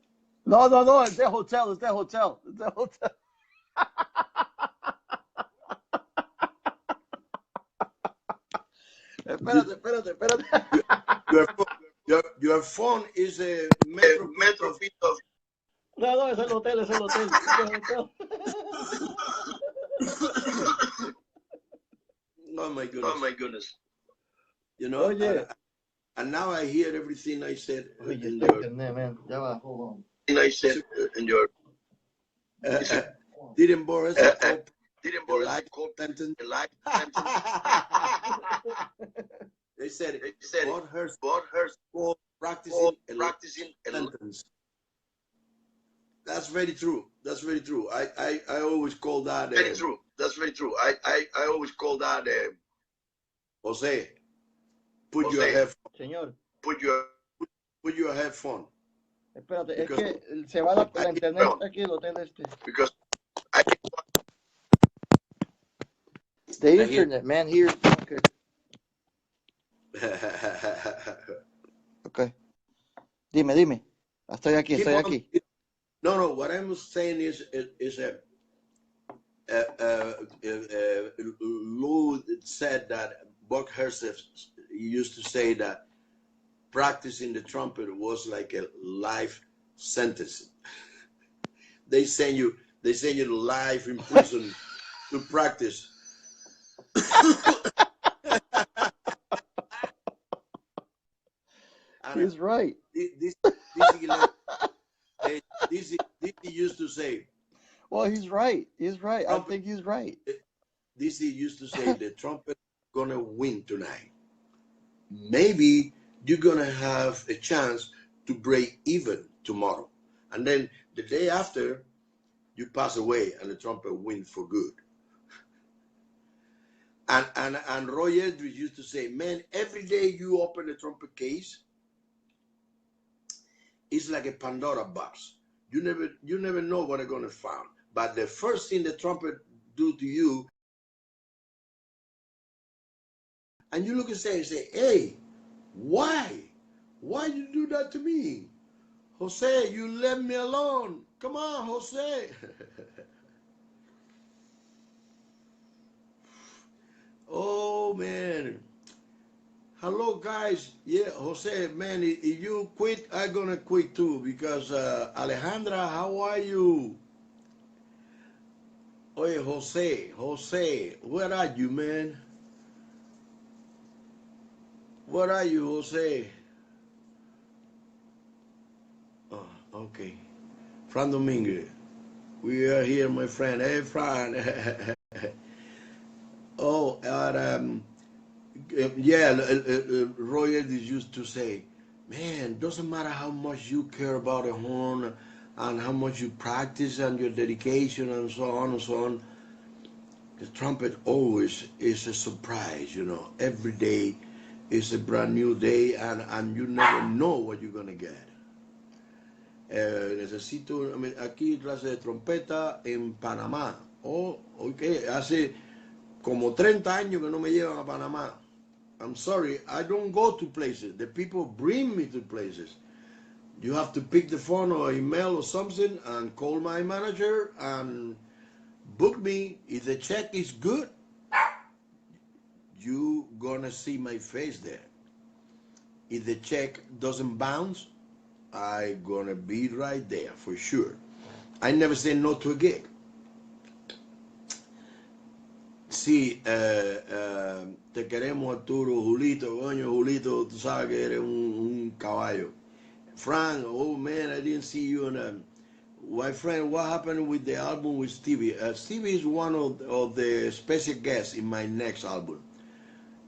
No, no, no. It's the hotel. It's the hotel. It's the hotel. Espérate, espérate, espérate.
Your, your phone is a Metro piece
Metro
of.
Pit of. No, no, es el hotel, es el hotel. Es el hotel.
Oh my
Oh
goodness.
my goodness.
You know,
Oye.
and now I hear everything I said
Oye,
in
esta
your.
internet, man. Ya va, hold on. And I said in your.
Uh, uh, didn't Boris call
Didn't
a
Boris
life
call
sentence?
a life sentence?
They said
They said
Bob Hurst
bought her
called
for
practicing a life
practicing a
sentence. That's very true. That's very true. I always call that
very true. That's very true. I always call that
Jose. Put your
Jose.
headphone.
Señor, put your
Headphone.
espérate, es
Because
que se va la
I,
internet aquí el hotel este. Because I the
I hear.
internet, man, here. Okay. Okay. Dime. Estoy aquí,
Keep
estoy
on.
aquí.
No. What I'm saying is Lou said that Buck Herseth used to say that practicing the trumpet was like a life sentence. They send you to life in prison to practice. And
He's right.
this this he used to say.
Well, he's right. He's right. I
Trumpet.
think he's right.
This he used to say. The trumpet gonna win tonight. Maybe you're gonna have a chance to break even tomorrow, and then the day after you pass away and the trumpet wins for good. And Roy Eldridge used to say, man, every day you open the trumpet case, it's like a Pandora box. You never know what they're gonna find. But the first thing the trumpet do to you, and you look and say, hey, why? Why you do that to me? Jose, you left me alone. Come on, Jose. Oh man. Hello, guys. Yeah, Jose, man, if you quit, I'm gonna quit too because Alejandra, how are you? Oye, Jose, where are you, man? Where are you, Jose? Oh, okay. Fran Dominguez, we are here, my friend. Hey, Fran. Oh, yeah, Royal used to say, man, doesn't matter how much you care about a horn and how much you practice and your dedication and so on and so on. The trumpet always is a surprise, you know. Every day is a brand new day and you never know what you're going to get. Necesito aquí clase de trompeta en Panamá. Oh, ok, hace como 30 años que no me llevan a Panamá. I'm sorry, I don't go to places. The people bring me to places. You have to pick the phone or email or something and call my manager and book me. If the check is good, you gonna see my face there. If the check doesn't bounce, I gonna be right there for sure. I never say no to a gig. Sí, te queremos Arturo, Julito, coño, Julito, tú sabes que eres un caballo. Frank, oh man, I didn't see you. My friend, what happened with the album with Stevie? Stevie is one of the special guests in my next album.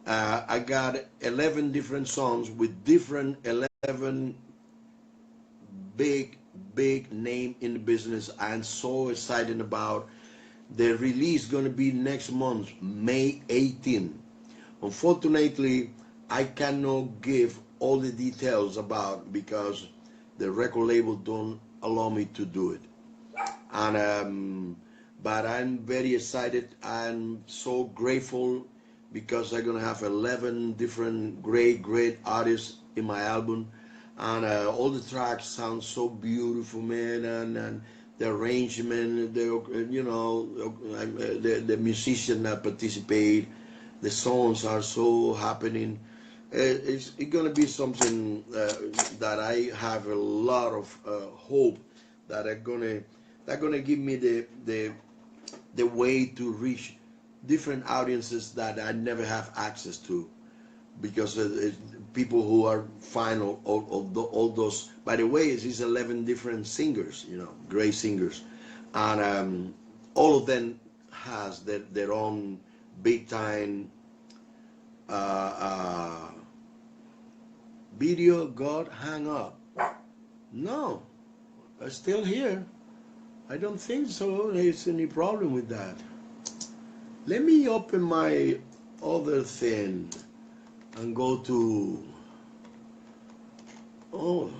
I got 11 different songs with different 11 big, big name in the business. I'm so excited about the release going to be next month, May 18. Unfortunately, I cannot give all the details about because the record label don't allow me to do it. And but I'm very excited. I'm so grateful because I'm gonna have 11 different great artists in my album, and all the tracks sound so beautiful, man, and the arrangement, the musicians that participate, the songs are so happening. It's gonna be something that I have a lot of hope that are gonna give me the way to reach different audiences that I never have access to because people who are fine all those. By the way, it's 11 different singers, great singers, and all of them has their own big time video. God hang up. No, I'm still here. I don't think so. There's any problem with that. Let me open my other thing and go to. Oh,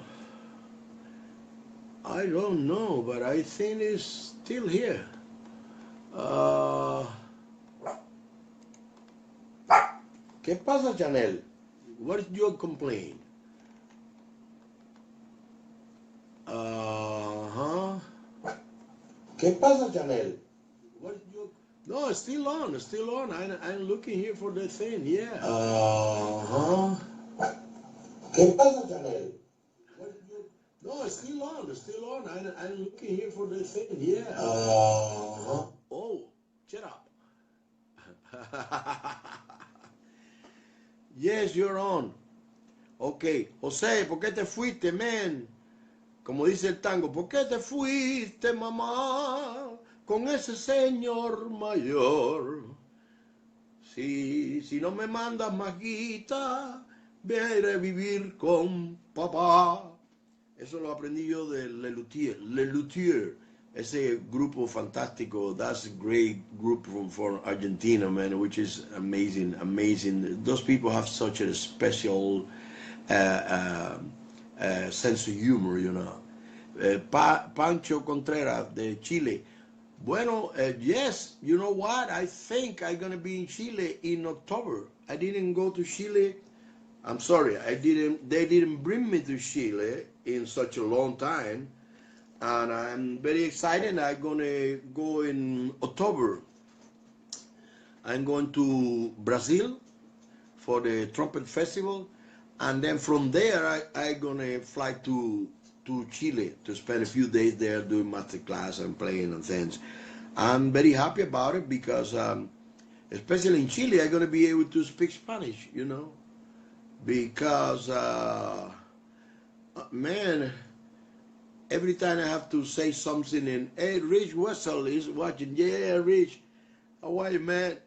I don't know, but I think it's still here. ¿Qué pasa, Chanel? What is your complaint? Uh-huh. ¿Qué pasa, Chanel? What is your... No, it's still on. It's still on. I'm looking here for the thing. Yeah. Uh-huh. ¿Qué pasa, Chanel? What is your... No, it's still on. It's still on. I'm looking here for the thing. Yeah. Uh-huh. Oh, shut up. Yes, you're on. Ok. José, ¿por qué te fuiste, man? Como dice el tango, ¿por qué te fuiste, mamá, con ese señor mayor? Si no me mandas más guita, voy a ir a vivir con papá. Eso lo aprendí yo de Le Luthier, ese grupo fantástico. That's a great group from Argentina, man, which is amazing, amazing. Those people have such a special sense of humor, Pancho Contreras de Chile. Bueno, yes, you know what? I think I'm gonna be in Chile in October. I didn't go to Chile. I'm sorry, They didn't bring me to Chile in such a long time, and I'm very excited. I'm gonna go in October. I'm going to Brazil for the trumpet festival, and then from there I gonna fly to Chile to spend a few days there doing master class and playing and things. I'm very happy about it because especially in Chile I'm gonna be able to speak Spanish, you know, because man, every time I have to say something in, hey, Rich Wessel is watching. Yeah, Rich, how are you, man?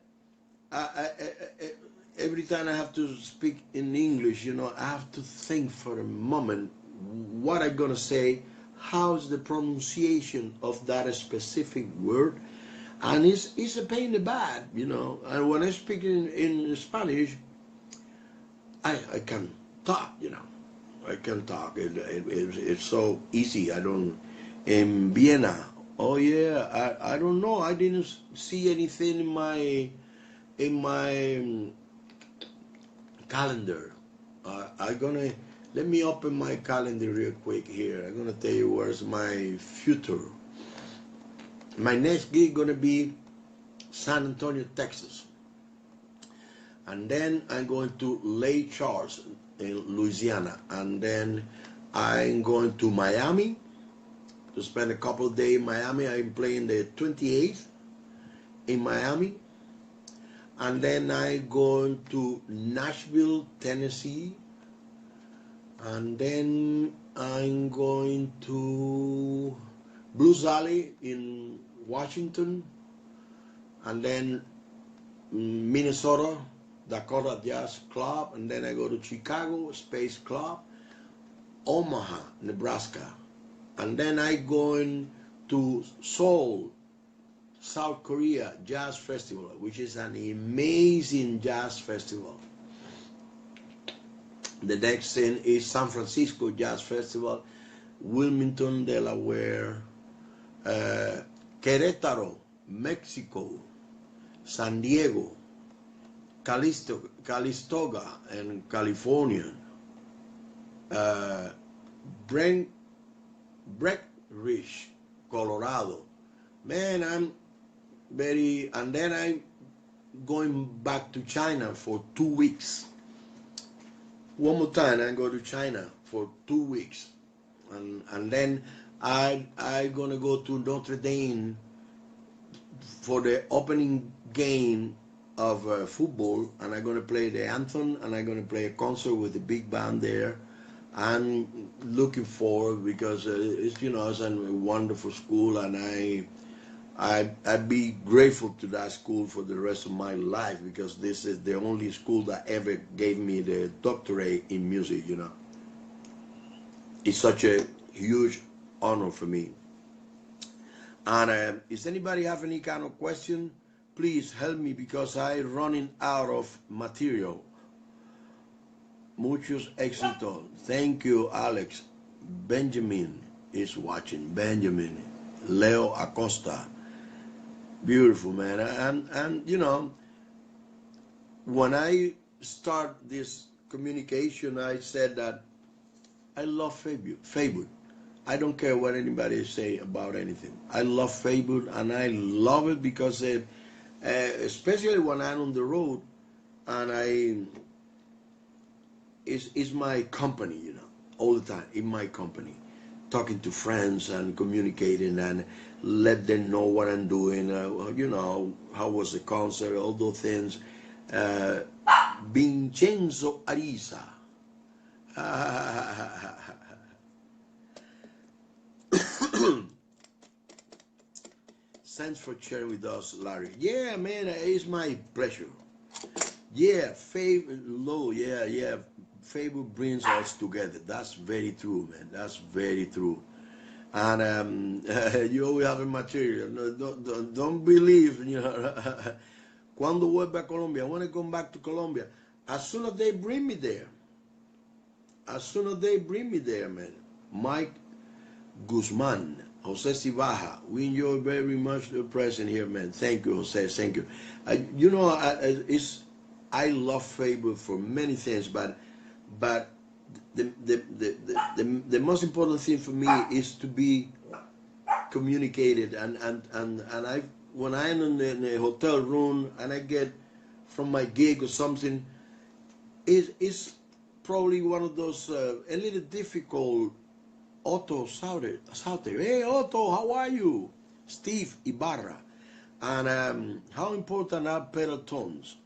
Every time I have to speak in English, you know, I have to think for a moment what I'm gonna say, how's the pronunciation of that specific word, and it's a pain in the butt, you know. And when I speak in Spanish, I can talk, you know. I can talk. It's so easy. I don't. In Vienna, oh yeah, I don't know. I didn't see anything in my calendar. I'm gonna let me open my calendar real quick here. I'm gonna tell you where's my future. My next gig gonna be San Antonio, Texas, and then I'm going to Lake Charles in Louisiana, and then I'm going to Miami to spend a couple of days in Miami. I'm playing the 28th in Miami, and then I'm going to Nashville, Tennessee, and then I'm going to Blues Valley in Washington, and then Minnesota, Dakota Jazz Club, and then I go to Chicago Space Club, Omaha, Nebraska, and then I going to Seoul, South Korea Jazz Festival, which is an amazing jazz festival. The next thing is San Francisco Jazz Festival, Wilmington, Delaware, Querétaro, Mexico, San Diego, Calistoga, and California, Breckenridge, Colorado. Man, and then I'm going back to China for 2 weeks. One more time, I go to China for 2 weeks, and then I gonna go to Notre Dame for the opening game of football, and I'm gonna play the anthem, and I'm gonna play a concert with the big band there. I'm looking forward because it's, you know, it's a wonderful school, and I'd be grateful to that school for the rest of my life because this is the only school that ever gave me the doctorate in music, you know. It's such a huge honor for me. And does anybody have any kind of question? Please help me because I'm running out of material. Muchos éxitos. Thank you, Alex. Benjamin is watching. Benjamin. Leo Acosta. Beautiful, man. And you know, when I start this communication, I said that I love Facebook. I don't care what anybody say about anything. I love Facebook, and I love it because especially when I'm on the road, and it's my company, you know, all the time in my company, talking to friends and communicating and let them know what I'm doing. You know, how was the concert, all those things. Vincenzo Arisa. Thanks for sharing with us, Larry. Yeah, man, it's my pleasure. Yeah, favor, low, yeah. Favor brings us together. That's very true, man. That's very true. And you always have a material. No, don't believe, you know. Cuando vuelva a Colombia, I want to come back to Colombia. As soon as they bring me there. As soon as they bring me there, man. Mike Guzman, Jose Cibaja, we enjoy very much the presence here, man. Thank you, Jose. Thank you. You know, I love Favor for many things, but the most important thing for me is to be communicated, and I, when I'm in the hotel room and I get from my gig or something, is probably one of those a little difficult. Otto Sauter. Hey, Otto, how are you? Steve Ibarra. And how important are pedal-tones?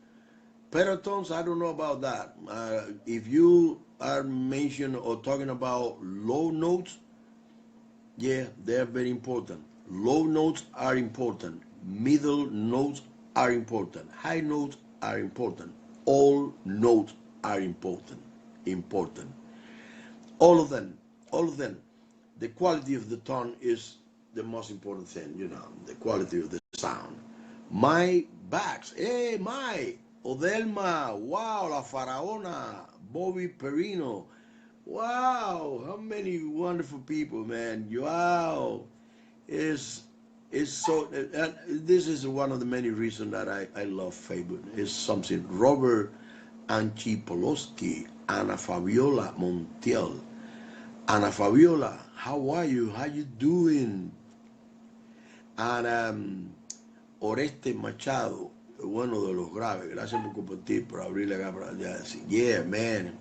Pedal-tones, I don't know about that. If you are mentioning or talking about low notes, yeah, they're very important. Low notes are important. Middle notes are important. High notes are important. All notes are important. Important. All of them. All of them. The quality of the tone is the most important thing, the quality of the sound. My Bax, hey, my, Odelma, wow, La Faraona, Bobby Perino, wow, how many wonderful people, man, wow, is so, and this is one of the many reasons that I love Facebook, is something, Robert Anchipolowski, Ana Fabiola Montiel, Ana Fabiola, how are you? How you doing? And Oreste Machado, bueno de los graves, gracias por compartir, por abrirle acá para allá. Yeah, man.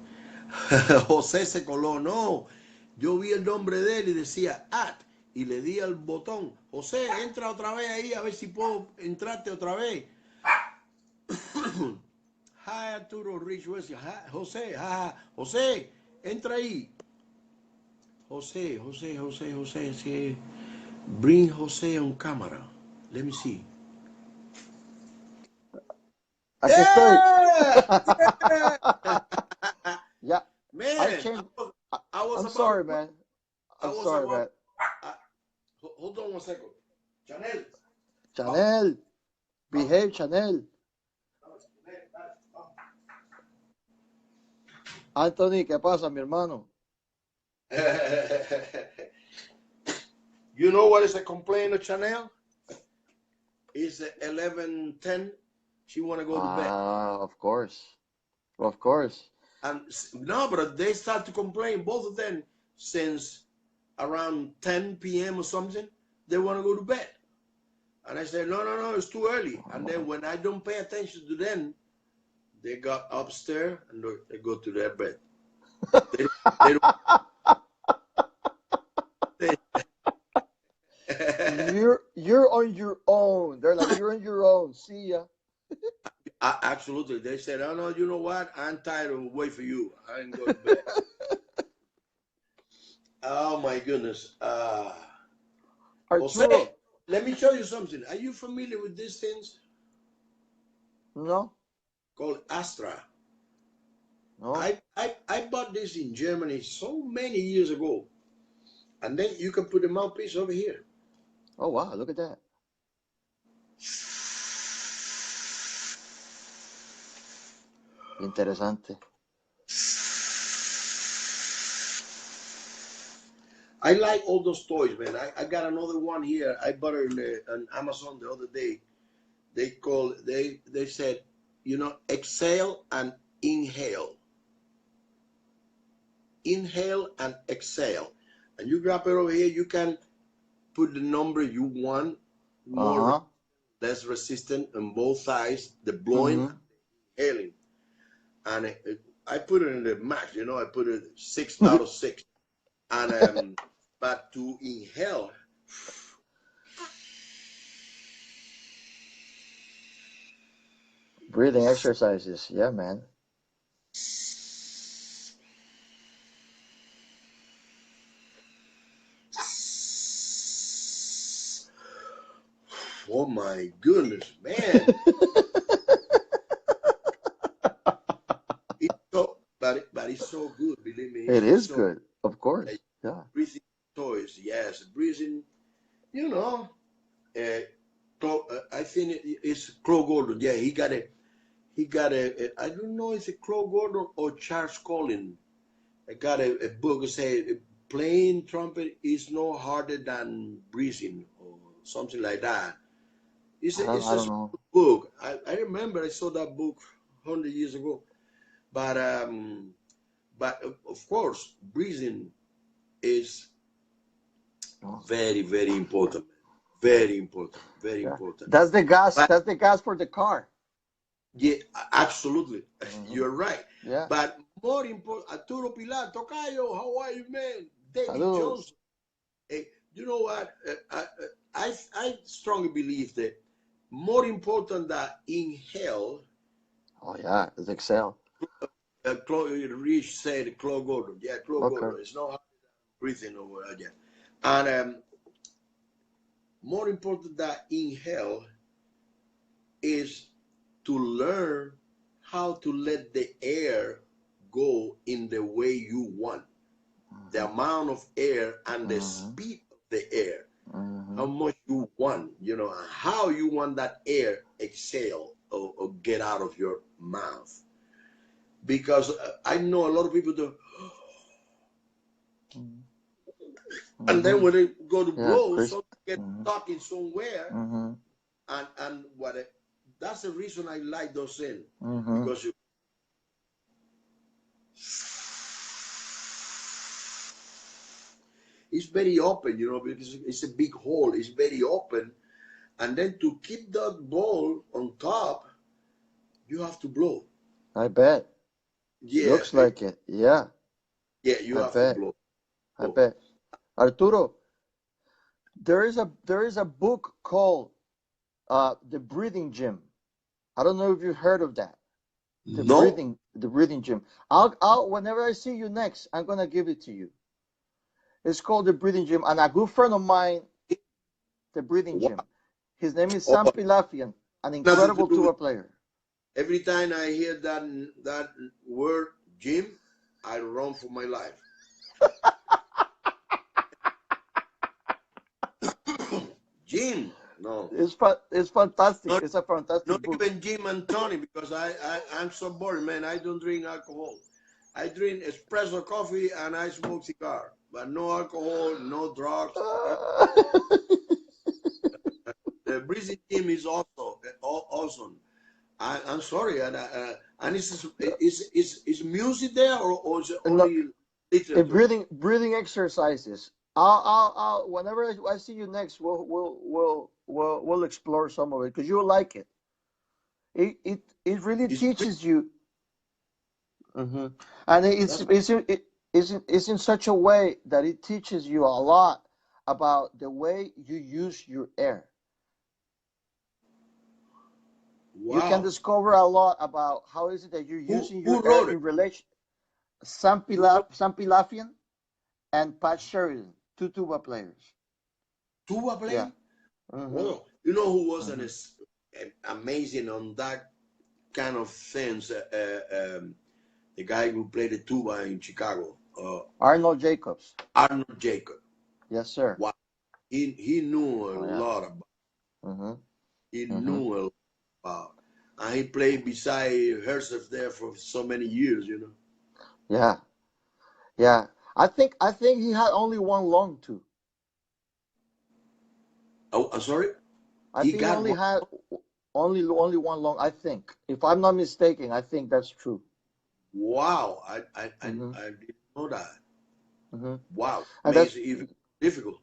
José se coló, no. Yo vi el nombre de él y decía at, y le di al botón. José, entra otra vez ahí, a ver si puedo entrarte otra vez. Hi, Arturo Rich Wesley. Hi, José, José, entra ahí. José, sí. Bring José on camera. Let me see.
Aquí estoy.
Yeah!
Yeah.
Man,
I changed.
I was
I'm
about
sorry,
to,
man.
I
I'm
was
sorry,
about,
man.
hold on one second. Chanel.
Chanel. Behave, Chanel. Anthony, ¿qué pasa, mi hermano?
You know what is the complaint of Chanel? It's 11:10. She want to go to bed.
Ah, of course. Of course.
And no, but they start to complain, both of them, since around 10 p.m. or something. They want to go to bed. And I said, no, it's too early. And then when I don't pay attention to them, they got upstairs and they go to their bed. They don't,
You're on your own. They're like, you're on your own. See ya.
Absolutely. They said, oh, no, you know what? I'm tired of wait for you. I ain't going to bed. Oh, my goodness. Jose,
Arturo.
let me show you something. Are you familiar with these things?
No.
Called Astra.
No.
I bought this in Germany so many years ago. And then you can put a mouthpiece over here.
Oh, wow. Look at that. Interesante.
I like all those toys, man. I got another one here. I bought it on Amazon the other day. They said, exhale and inhale. Inhale and exhale. And you grab it over here, you can put the number you want, more less resistant on both sides, the blowing and the inhaling. And I put it in the max, I put it 6 out of 6. And but to inhale,
Breathing exercises. Yeah, man.
oh my goodness, man. But it's so good, believe me.
It is
so
good. Of course. Yeah.
breathing toys, yes, breathing, uh, I think it's Crow Gordon. Yeah, he got I don't know if it's Crow Gordon or Charles Collins. I got a book that say playing trumpet is no harder than breathing or something like that. It's
I
a
don't know.
book. I remember I saw that book 100 years ago. But of course, breathing is very, very important. Very important. Very
Yeah.
important.
That's the gas.
But
That's the gas for the car.
Yeah, absolutely. You're right.
Yeah.
But more important, Arturo Pilar, Tocayo, how are you, man? David
Saludos.
Johnson. Hey, you know what? I strongly believe that more important than in hell,
Oh yeah, it's Excel.
Rich said Claude Gordon. Yeah, Claude
Okay.
Gordon. It's not breathing over again. And more important than in hell is to learn how to let the air go in the way you want. The amount of air and the speed of the air, how much you want, how you want that air exhale or get out of your mouth. Because I know a lot of people do, and then when they go to
Yeah,
blow,
Chris.
so they get talking somewhere,
Mm-hmm.
and what? That's the reason I like those in,
Mm-hmm.
because it's very open, because it's a big hole. It's very open, and then to keep that ball on top, you have to blow.
I bet.
Yeah,
Looks like it. Yeah,
yeah, you
I
have to
bet.
blow.
I bet. Arturo, there is a book called The Breathing Gym. I don't know if you heard of that.
No,
The breathing gym. I'll whenever I see you next, I'm gonna give it to you. It's called The Breathing Gym, and a good friend of mine, The Breathing
wow.
Gym. His name is
Oh,
Sam Pilafian, an
nothing to
incredible
do
tuba
with.
player.
Every time I hear that word gym, I run for my life. Jim, no,
It's fantastic.
not
It's a
not
fantastic book.
even Jim and Tony, because I'm so boring, man. I don't drink alcohol. I drink espresso coffee and I smoke cigar, but no alcohol, no drugs. The breathing gym is also awesome. I'm sorry, and is music there, or is it
No,
only literature?
breathing exercises. Whenever I see you next, we'll explore some of it because you'll like it. It really
It's
teaches you. Hmm. And
that's
it's in such a way that it teaches you a lot about the way you use your air. You can
wow.
discover a lot about how is it that you're using your
Who
air
wrote it?
in relation.
Who wrote
Sam Pilafian and Pat Sheridan, two tuba players.
tuba
Yeah.
playing?
Hmm.
Wow. You know who was
Hmm.
amazing on that kind of things? The guy who played the tuba in Chicago,
Arnold Jacobs.
Arnold Jacob.
Yes, sir.
Wow. He knew a
Oh yeah.
lot about.
Hmm.
He
Hmm.
knew a lot about. And he played beside Herseth there for so many years.
Yeah. Yeah. I think he had only one lung too.
Oh, I'm sorry.
I
He
think he
got
only
one.
had only one lung. I think, if I'm not mistaken, I think that's true.
Wow. I
Hmm.
didn't know that.
Hmm.
Wow.
And that's
Amazing. Even difficult.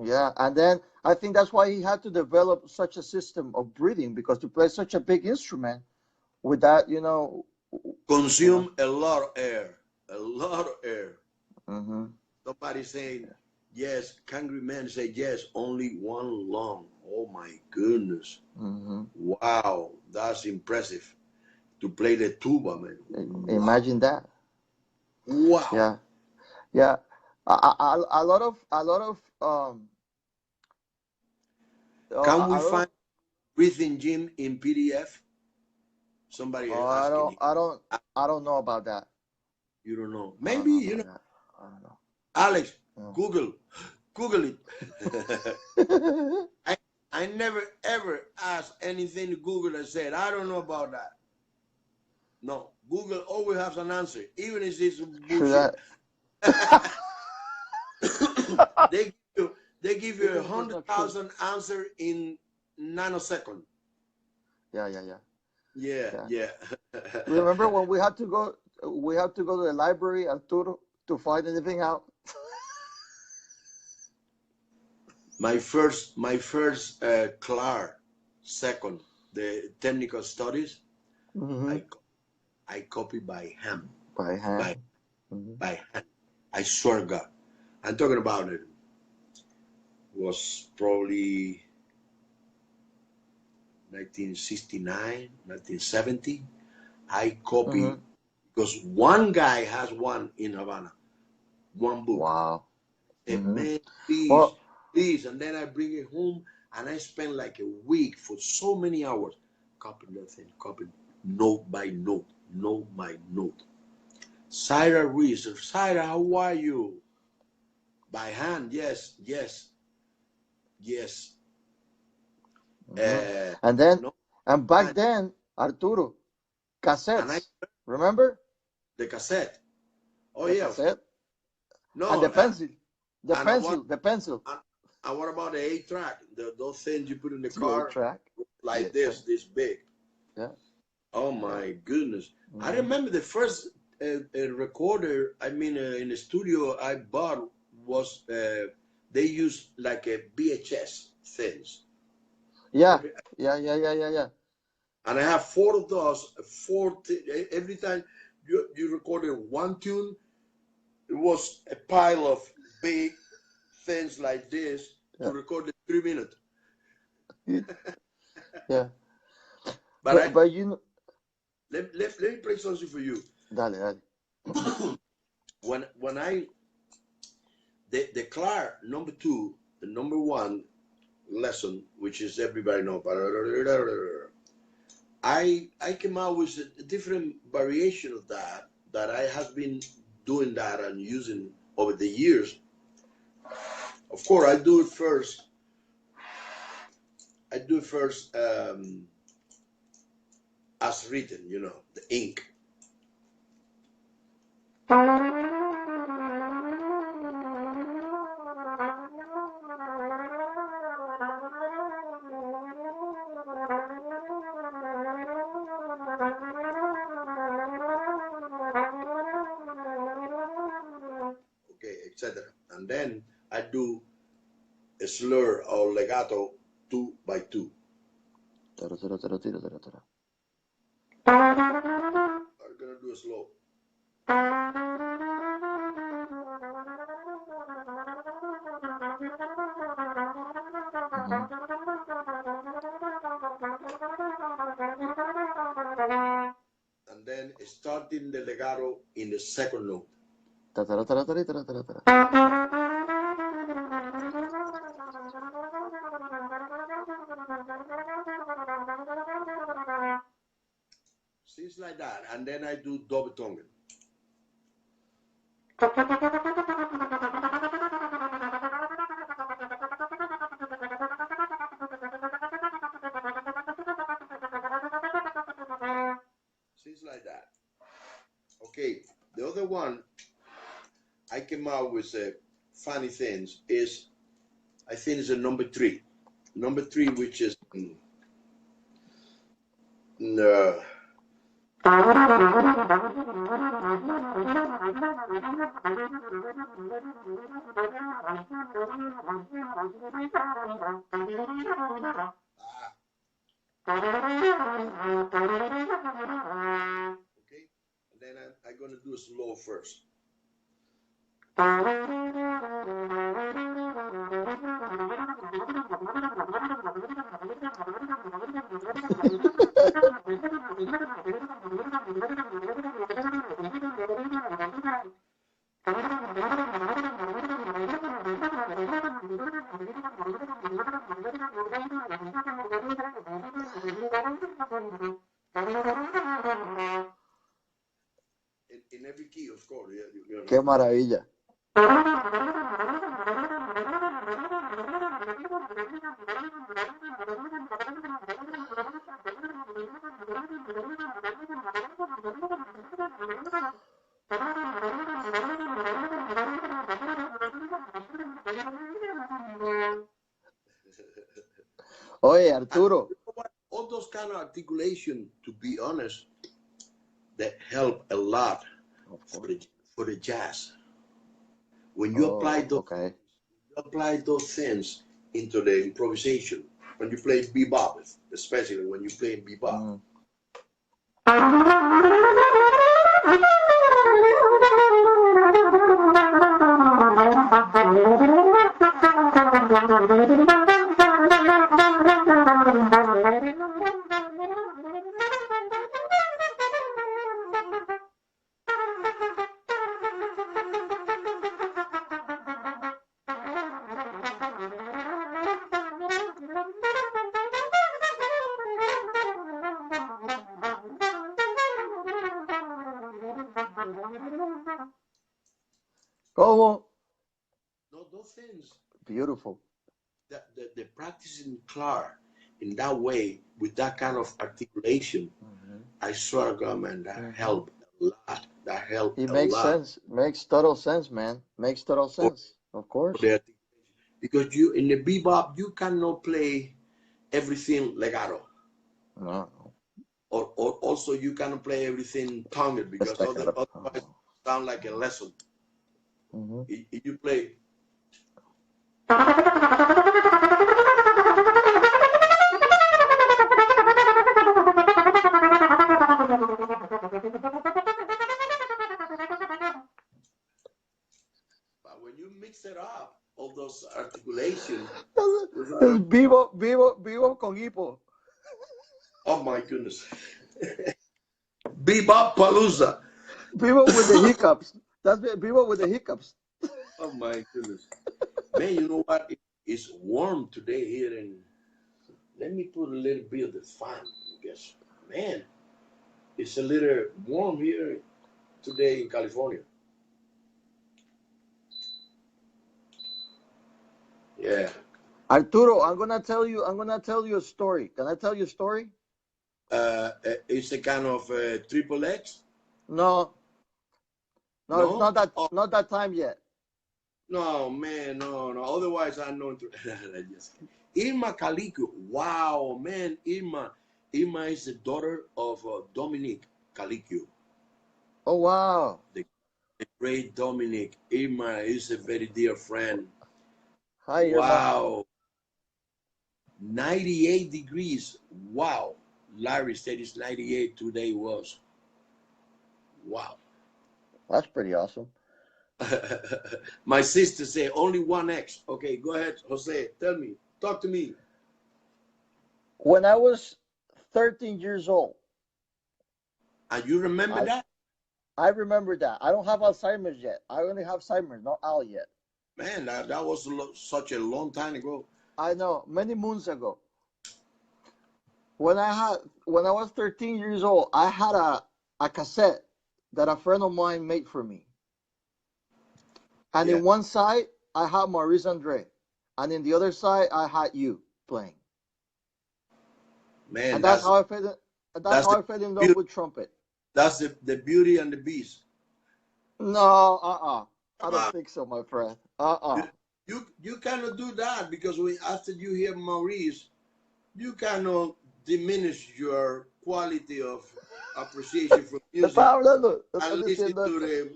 yeah. And then I think that's why he had to develop such a system of breathing because to play such a big instrument with that, you know.
Consume a lot of air. A lot of air.
Hmm.
Somebody saying yes. Angry man say yes. Only one lung. Oh my goodness.
Hmm.
Wow. That's impressive. To play the tuba, man. Wow.
Imagine that.
Wow.
Yeah. Yeah. A lot of
Can we
a lot of
find breathing gym in PDF? Somebody
oh,
asking.
I don't know about that.
You don't know.
I don't
Maybe,
know about that. I don't know.
Alex,
No.
Google it. I, I never ever asked anything to Google and said, I don't know about that. No, Google always has an answer, even if it's
True
bullshit.
that.
they give you they give you
Even
a
if it's
hundred
not true.
thousand answer in nanosecond.
Yeah, yeah, yeah,
Yeah,
yeah.
yeah.
Remember when we had to go to the library, Arturo, to find anything out?
My first class second, the technical studies.
Mm-hmm.
I I copy by hand,
By
by
hand. Mm-hmm.
by hand. I swear to God, I'm talking about it was probably 1969, 1970. I copy
Mm-hmm.
because one guy has one in Havana, one book.
Wow.
Said,
Mm-hmm.
man, please,
Well,
please. And then I bring it home and I spend like a week for so many hours copying that thing, copying note by note, note by note. Syra Ruiz, Syra, how are you? By hand, yes, yes, yes.
mm-hmm.
Uh,
And then,
no,
and back
hand.
then, Arturo,
And I
cassettes. Remember
the cassette. Oh
the
yeah, of course.
cassette and
No,
the pencil, the
and I want
pencil, the pencil,
and what about the 8 track? Those things you put in the
the eight
car
track, the
like
eight track.
this big.
Yeah,
Oh
yeah.
my goodness! I
Mm-hmm.
remember the first recorder. I mean, in the studio I bought was they used like a VHS things,
Yeah, yeah, yeah, yeah, yeah, yeah.
and I have four of those. Every time you recorded one tune, it was a pile of big things like this to
Yeah,
record the 3 minutes.
yeah.
But I
But you know,
let me play something for you.
dale, dale.
When I the Clark number 2, the number 1 lesson, which is everybody know. I came out with a different variation of that I have been doing that and using over the years. Of course, I do it first. I do it first as written, the ink. Okay, etc. And then I do a slur or legato 2 by 2.
Tara, tara, tara, tara, tara, tara.
I'm gonna do a slow.
Mm-hmm.
And then starting the legato in the second note.
Tara, tara, tara, tara, tara, tara, tara.
Things like that. And then I do double tongue. Things like that. Okay. The other one I came out with funny things is I think it's a number 3. Number 3, which is uh, okay. And then I'm gonna do a slow first. In every key, of course. Yeah,
Qué maravilla. Oye,
And
Arturo.
you know what? All those kind of articulation, to be honest, that help a lot
Of
for
course.
the jazz. When you apply
Oh,
those
okay.
things into the improvisation, when you play bebop, especially when you play bebop,
Mm. ¿Cómo?
No, those things,
Beautiful.
the practicing clear in that way with that kind of articulation, I swear to God, man, that helped a lot. That helped
It
a
makes
lot
sense. Makes total sense, man. Makes total
for
sense. Of course.
the because you in the bebop you cannot play everything legato,
No,
or also you cannot play everything tongued because
staccato.
otherwise sound like a lesson.
Mhm.
You play. But when you mix it up, all those articulation, those
Es
are,
vivo, vivo, vivo con hipo.
oh my goodness, bebop palooza.
Vivo with the hiccups. That's vivo with the hiccups.
Oh my goodness, man! You know what? It's warm today here, and let me put a little bit of the fan because man, it's a little warm here today in California. Yeah,
Arturo, I'm gonna tell you a story. Can I tell you a story?
it's a kind of triple X.
No, no, it's
No, oh
not that time yet.
no, man, no, no. Otherwise, I know. I just Irma Calico. Wow, man, Irma. Irma is the daughter of Dominic Calico,
Oh wow.
the, the great Dominic. Irma is a very dear friend.
Hi Irma.
Wow, 98 degrees. Wow, Larry said it's 98 today was. Wow.
That's pretty awesome.
My sister said only one X. Okay, go ahead, Jose. Tell me. Talk to me.
When I was 13 years old,
And you remember
I
that?
I remember that. I don't have Alzheimer's yet. I only have Alzheimer's, not Al yet.
Man, that was such a long time ago.
I know, many moons ago. When I was 13 years old, I had a cassette that a friend of mine made for me. And
Yeah,
in one side I had Maurice Andre, and in the other side I had you playing.
man,
And that's how I fell that's
that's
how
the
I fell in love
beauty,
with trumpet.
that's the beauty and the beast.
No, I
Come
don't
on,
think so, my friend.
you you cannot do that because after you hear Maurice, you cannot diminish your quality of appreciation for
Te estás
music
hablando, te estás
and listen
diciendo
to
esto.
the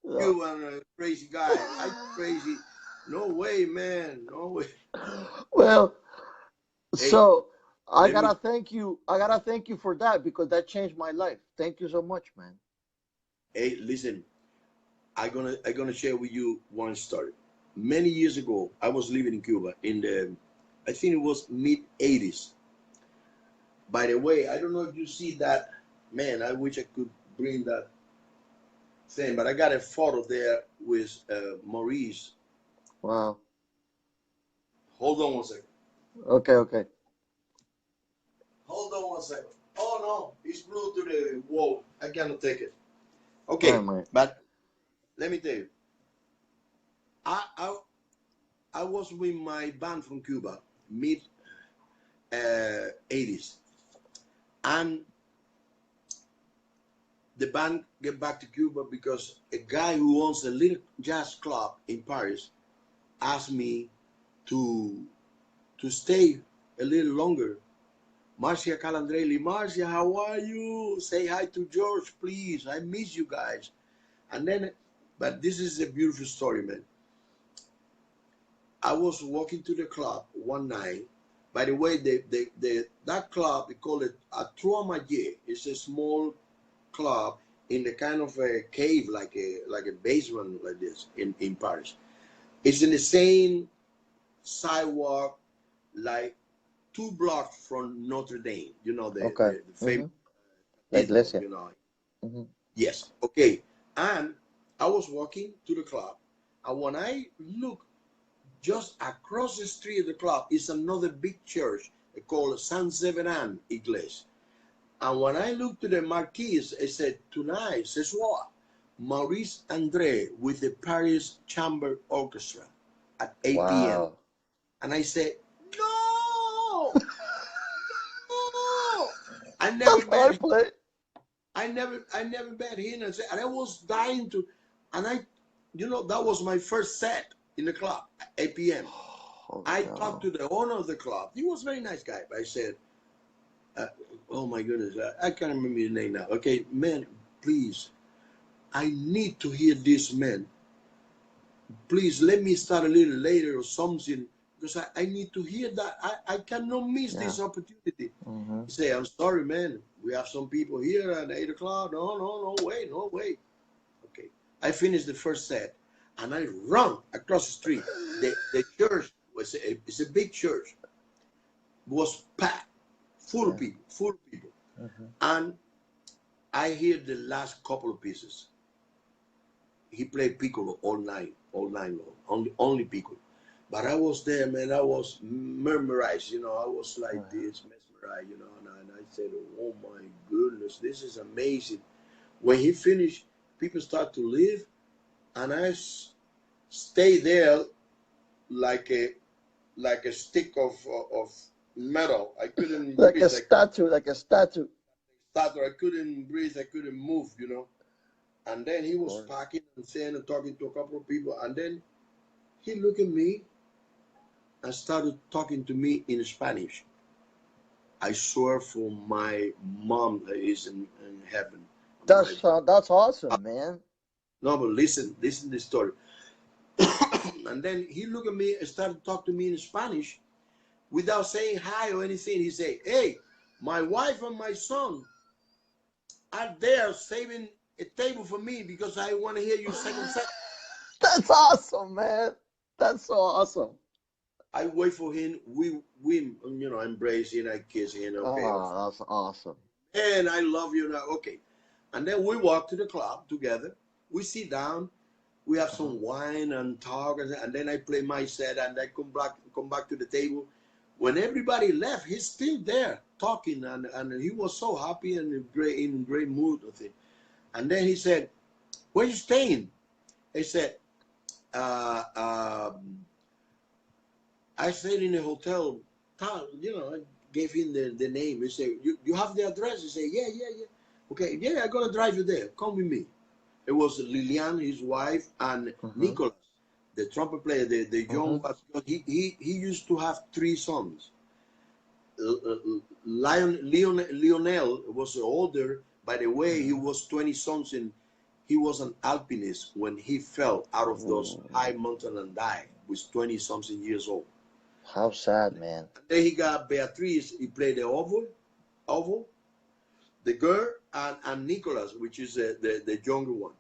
No.
Cuban crazy guy. Are you crazy? No way, man. No way.
Well,
Hey,
so
let me.
I gotta thank you for that because that changed my life. Thank you so much, man.
Hey, listen. I gonna share with you one story. Many years ago, I was living in Cuba in the, I think it was mid '80s. By the way, I don't know if you see that. Man, I wish I could bring that thing, but I got a photo there with Maurice.
Wow.
Hold on one second.
Okay, okay.
Hold on one second. Oh no, it's glued to the wall. I cannot take it.
All right,
Okay,
man.
but let me tell you, I I, I was with my band from Cuba, mid '80s, and the band get back to Cuba because a guy who owns a little jazz club in Paris asked me to to stay a little longer. Marcia Calandrelli, Marcia, how are you? Say hi to George, please. I miss you guys. And then, but this is a beautiful story, man. I was walking to the club one night, By the way, that club, we call it Arturo Sandoval. It's a small club in the kind of a cave, like a basement like this in Paris. It's in the same sidewalk, like 2 blocks from Notre Dame. You know
Okay.
the famous
La
cathedral.
iglesia.
You know.
Mm-hmm.
Yes. Okay. And I was walking to the club, and when I look just across the street of the club is another big church called San Severan Iglesia. And when I looked to the marquees, it said, tonight, ce soir, Maurice Andre with the Paris Chamber Orchestra at 8 p.m.
Wow.
And I said, no, no. I never
That's how I
met him.
play.
I never met him. And I was dying to, and that was my first set in the club at 8 p.m.
Oh
I talked
no.
to the owner of the club. He was a very nice guy. But I said, oh my goodness, I can't remember his name now. Okay, man, please, I need to hear this man. Please let me start a little later or something because I need to hear that. I cannot miss
Yeah.
this opportunity.
Mm-hmm.
He said, I'm sorry, man. We have some people here at 8 o'clock. No, wait, no, wait. Okay. I finished the first set and I run across the street. The church it's a big church. It was packed, full
Yeah.
of people, full of people.
Mm-hmm.
And I hear the last couple of pieces. He played piccolo all night long, only piccolo. But I was there, man. I was memorized, I was like this, mesmerized, and I said, oh my goodness, this is amazing. When he finished, people start to leave, and I stay there like a stick of metal. I couldn't
Like a
breathe.
statue, like a statue.
I couldn't breathe. I couldn't move, And then he
Of
was
course.
packing and saying and talking to a couple of people. And then he looked at me and started talking to me in Spanish. I swear for my mom that is in heaven. My,
That's awesome, man.
no, but listen to the story. And then he looked at me and started talking to me in Spanish without saying hi or anything. He said, hey, my wife and my son are there saving a table for me because I want to hear your second set.
That's awesome, man. That's so awesome.
I wait for him. We embrace him. I kiss him. Okay,
Oh, that's awesome.
and I love you now. Okay, and then we walk to the club together. We sit down. We have
Uh-huh.
some wine and talk, and then I play my set, and I come back to the table. When everybody left, he's still there talking, and he was so happy and in great mood with it. And then he said, "Where you staying?" I said, uh, um, I stayed in a hotel. I gave him the name. He said, you have the address? He said, yeah. Okay, yeah, I'm gonna drive you there. Come with me. It was Lilian, his wife, and
Mm-hmm.
Nicholas, the trumpet player, the young
Mm-hmm.
one. He used to have 3 sons. Lionel was older. By the way, he
Mm-hmm.
was 20 something. He was an alpinist when he fell out of those high
Ooh,
mountain and died. Was 20 something years old.
how sad, man.
And then he got Beatriz. He played the oval, the girl, and Nicholas, which is the younger one.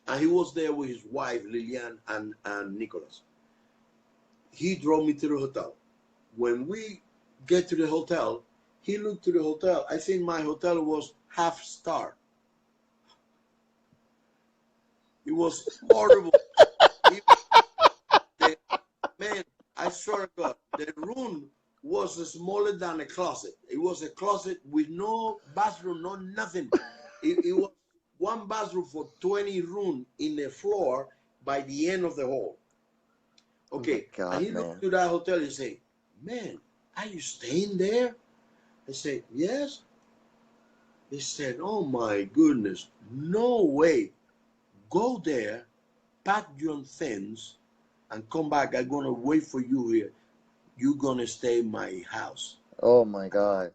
And he was there with his wife Lilian and Nicholas. He drove me to the hotel. When we get to the hotel, he looked to the hotel. I think my hotel was half star. It was horrible. It, the, man, I swear to God, the room was smaller than a closet. It was a closet with no bathroom, no nothing. It was one bathroom for 20 rooms in the floor by the end of the hall.
Oh my
Okay, and
God,
he looked
man.
to that hotel and say, man, are you staying there? I said, yes. He said, oh my goodness, no way. Go there, pack your things, and come back. I'm going to wait for you here. You're going to stay in my house.
Oh my God.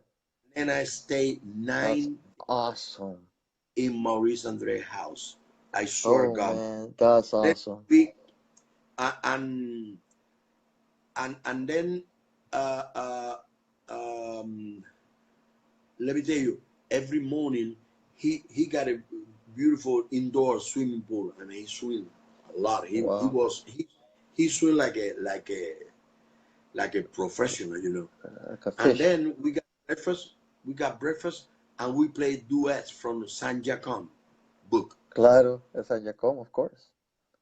And I stayed
That's
9
awesome.
in Maurice Andre house. I swear to
Oh
God.
man, that's
Then
awesome.
we, and then um, let me tell you, every morning he got a beautiful indoor swimming pool. I mean, he swim a lot.
Wow.
He swim like a professional, you know.
Like a
And
fish.
then we got breakfast. We got breakfast, and we played duets from San Jacom book
Claro, esa Yacom, of course.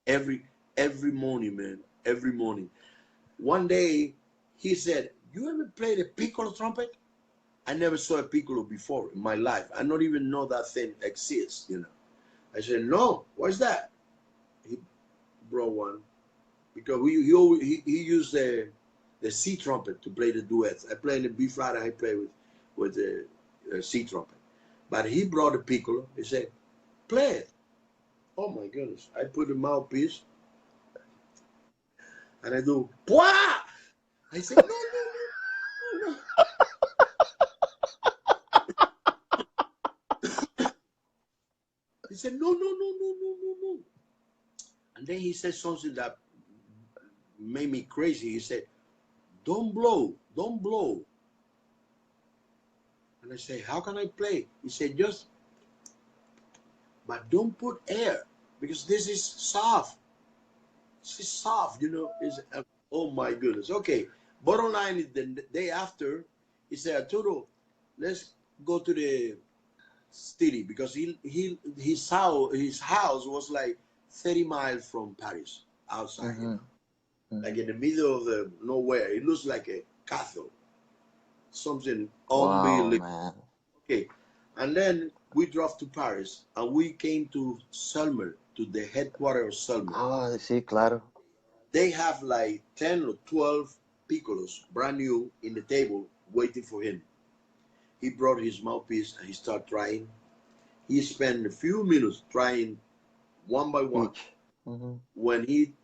every every morning, man. Every morning. One day he said, "You ever played a piccolo trumpet?" I never saw a piccolo before in my life. I don't even know that thing exists, you know. I said, "No, what's that?" He brought one because he used the C trumpet to play the duets. I play in the B flat and I play with the C trumpet. But he brought a piccolo. He said, "Play it." Oh my goodness! I put the mouthpiece and I do, "Pwah!" I said, "No, no, no, no, no." He said, "No, no, no, no, no, no, no." And then he said something that made me crazy. He said, "Don't blow, don't blow." And I say, "How can I play?" He said, "Just, but don't put air because this is soft. This is soft, you know." It's, oh my goodness. Okay. Bottom line is the day after, he said, "Arturo, let's go to the city because his house was like 30 miles from Paris outside, you
Mm-hmm.
know, like
Mm-hmm.
in the middle of the nowhere. It looks like a castle, something
Wow,
unbelievable.
man.
Okay, and then we drove to Paris and we came to Selmer, to the headquarters of Selmer.
Ah, sí, claro.
They have like 10 or 12 piccolos, brand new, in the table waiting for him. He brought his mouthpiece and he started trying. He spent a few minutes trying one by one.
Each. Mm-hmm.
When he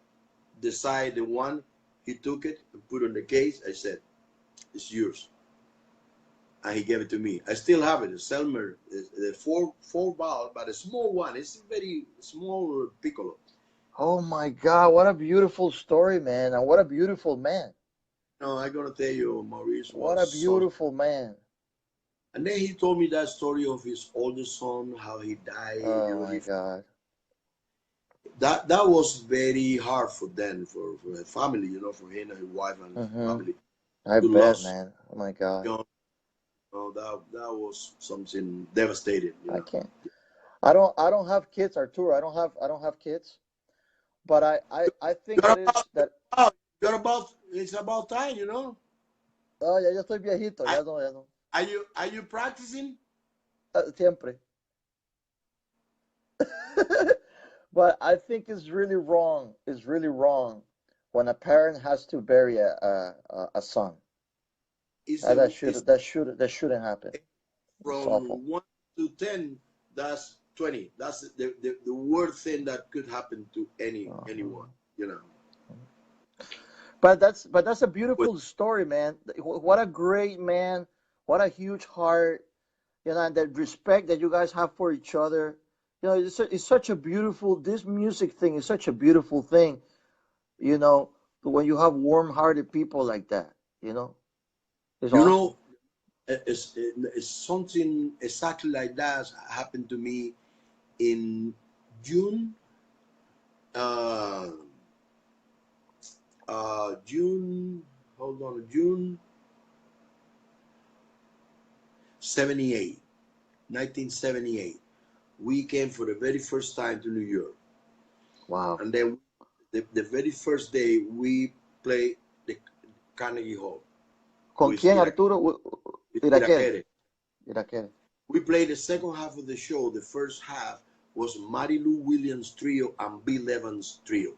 decided the one, he took it and put it on the case. I said, "It's yours." And he gave it to me. I still have it. A Selmer, the four ball, but a small one. It's a very small piccolo.
Oh my God, what a beautiful story, man. And what a beautiful man.
No, I'm gonna tell you, Maurice
What
was
a
so.
beautiful man.
And then he told me that story of his oldest son, how he died. You
Oh
know,
my God.
that was very hard for them, for the family. You know, for him and his wife and his
Mm-hmm.
family
I
to
bet,
lose.
man. Oh my God.
You know, that was something devastating. You
I
know.
can't. I don't have kids, Arturo. I don't have kids. But I think
You're
that
about,
is that
it's about time, you know.
ya estoy viejito,
I,
ya no.
are you practicing?
Siempre. But I think it's really wrong. It's really wrong when a parent has to bury a son.
It's
That
a
that
it's
should that should that shouldn't happen. It's awful.
from 1 to 10. That's 20. That's the worst thing that could happen to anyone.
Uh-huh.
You know.
But that's a
But
beautiful story, man. What a great man. What a huge heart. And that respect that you guys have for each other. It's such a beautiful. This music thing is such a beautiful thing. You know, when you have warm-hearted people like that. You know, it's
you
awesome.
know, it's something exactly like that happened to me in June. Uh, June. Hold on, June 78, 1978. We came for the very first time to New York,
Wow.
and then the very first day we played the Carnegie Hall
¿Con
with
quién, Arturo? Iraquere.
Irakere.
Iraquere.
We played the second half of the show. The first half was Mary Lou Williams trio and Bill Evans trio.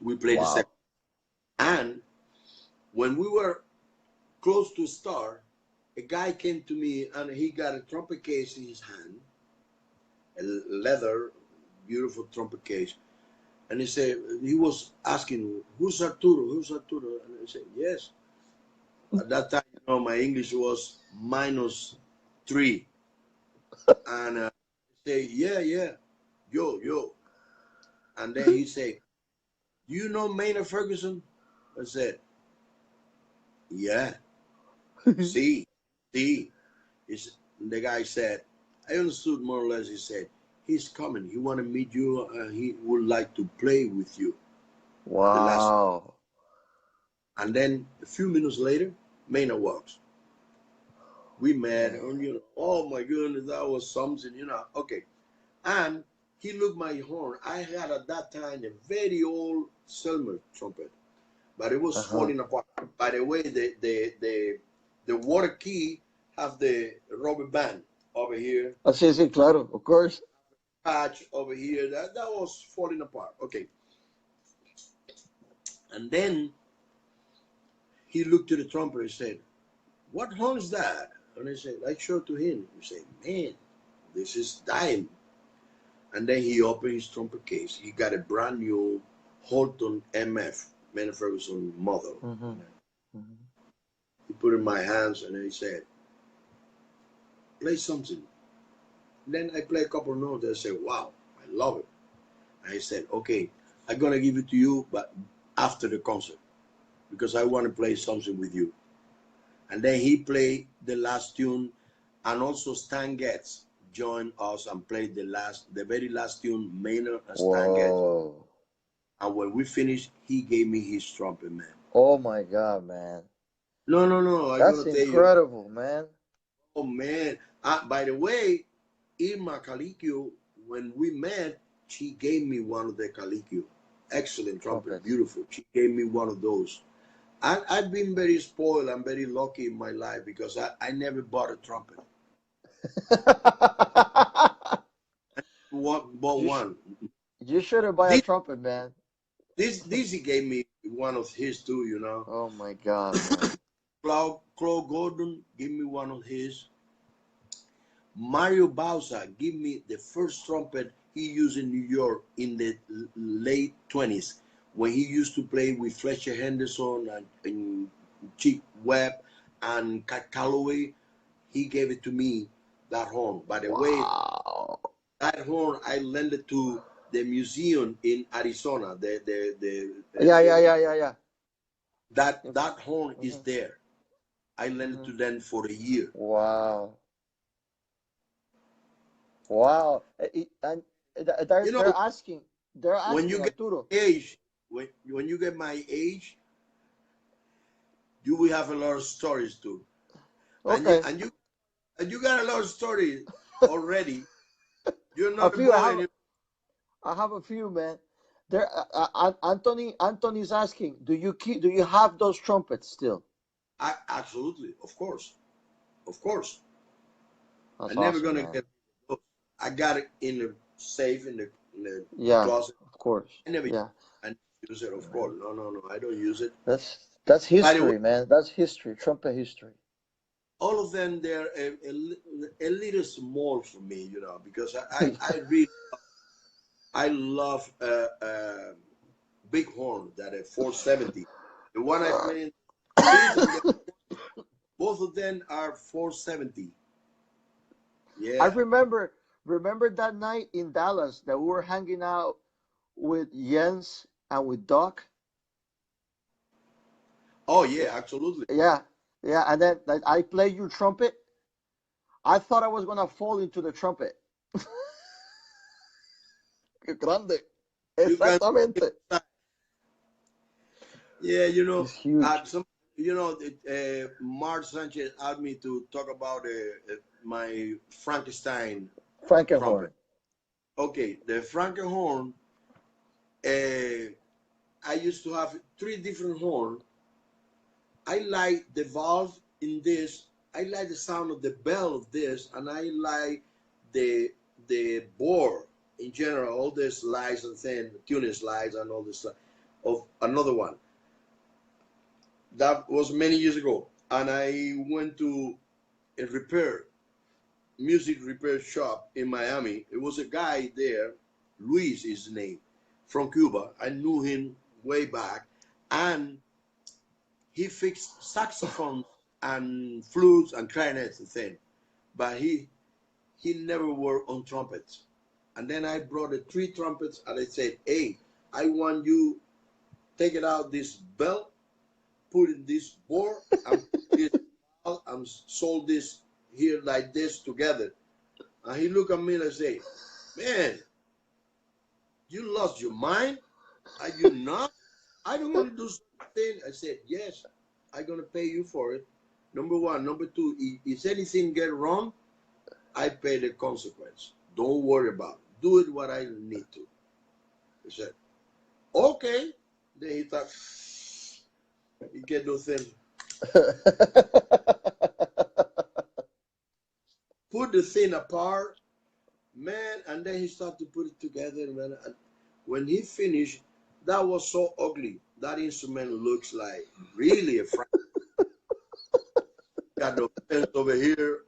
We played the second,
Wow.
and when we were close to start, a guy came to me and he got a trumpet case in his hand, a leather, beautiful trumpet case. And he said, he was asking, "Who's Arturo? Who's Arturo?" And I said, "Yes." At that time, you know, my English was -3. And he said, "Yeah, yeah, yo, yo." And then he said, "Do you know Maynard Ferguson?" I said, Yeah. See, see. Is the guy said, I understood more or less. He said, he's coming. He want to meet you. He would like to play with you. The last,
Wow.
and then a few minutes later, Maynard walks. We met,
Man.
and oh my goodness, that was something, Okay, and he looked my horn. I had at that time a very old Selmer trumpet, but it was
Uh-huh.
falling apart. By the way, the water key have the rubber band over here,
Oh, sí, sí, claro, of course.
patch over here. That was falling apart. Okay, and then he looked to the trumpet and said, "What horn is that?" And I said, I showed to him. He said, "Man, this is dying." And then he opened his trumpet case. He got a brand new Holton MF, Maynard Ferguson model.
Mm-hmm.
And
Mm-hmm.
he put it in my hands and he said, play something. Then I played a couple of notes. I said, wow, I love it. And I said, okay, I'm going to give it to you, but after the concert, because I want to play something with you. And then he played the last tune, and also Stan Getz joined us and played the very last tune, Maynard and Stan Getz.
Whoa.
And when we finished, he gave me his trumpet, man.
Oh my God, man.
No, no, no. I'm
That's
gonna tell you.
incredible, man.
Oh man. By the way, Irma Calicchio, when we met, she gave me one of the Calicchio. Excellent trumpet,
Trumpets.
beautiful. She gave me one of those. I've been very spoiled and very lucky in my life because I never bought a trumpet. Bought
you sh
one.
you should have buy a
This
trumpet, man.
this he gave me one of his too.
Oh my God, man.
Claude Gordon gave me one of his. Mario Bauza gave me the first trumpet he used in New York in the late 20s when he used to play with Fletcher Henderson and Chick Webb and Cat Calloway. He gave it to me, that horn. By the way,
Wow.
that horn I lent it to the museum in Arizona.
Yeah, yeah, yeah, yeah, yeah.
That horn is
Mm-hmm.
there. I lent it
Mm-hmm.
to them for a year.
Wow. Wow. And
You know,
they're asking,
when you get
Arturo.
age, when you get my age, you will have a lot of stories too, and you
Okay.
and you and you got a lot of stories already. You're
A
not a
few.
boy anymore.
I have a few, man. There, Anthony's asking, do you have those trumpets still?
Absolutely, of course.
That's
I'm never
awesome,
gonna
man.
get those. I got it in the safe in the
Yeah,
closet.
of course.
I never
Yeah,
use it. Of course, no, no, no. I don't use it.
that's
By the way,
history, man. That's history, trumpet history.
all of them they're a little small for me, because I really I love big horn that a 470. The one I play in street and both of them are 470.
I
Yeah.
remember that night in Dallas that we were hanging out with Jens and with Doc.
Oh yeah, absolutely.
Yeah, yeah, and then like, I played you trumpet. I thought I was gonna fall into the trumpet. Qué grande.
You can.
Exactamente.
Yeah,
It's huge.
some, Mark Sanchez asked me to talk about my Frankenstein trumpet.
Frankenhorn.
Okay, the Frankenhorn. Uh, I used to have three different horns. I like the valve in this. I like the sound of the bell of this, and I like the the board in general, all the slides and thing, tuning slides and all this stuff. Of another one that was many years ago, and I went to a music repair shop in Miami. It was a guy there, Luis is his name, from Cuba. I knew him way back, and he fixed saxophones and flutes and clarinets and things, but he never worked on trumpets. And then I brought the three trumpets and I said, "Hey, I want you take it out this belt putting this board, I'm this, I'm sold this here like this together. And he looked at me and say, man, you lost your mind? Are you not? I don't want to do something. I said, yes, I'm going to pay you for it. Number one. Number two, if anything get wrong, I pay the consequence. Don't worry about it. Do it what I need to. He said, okay. Then he thought, he get no thing. Put the thing apart, man, and then he started to put it together. Man. And when he finished, that was so ugly. That instrument looks like really a got the fence over here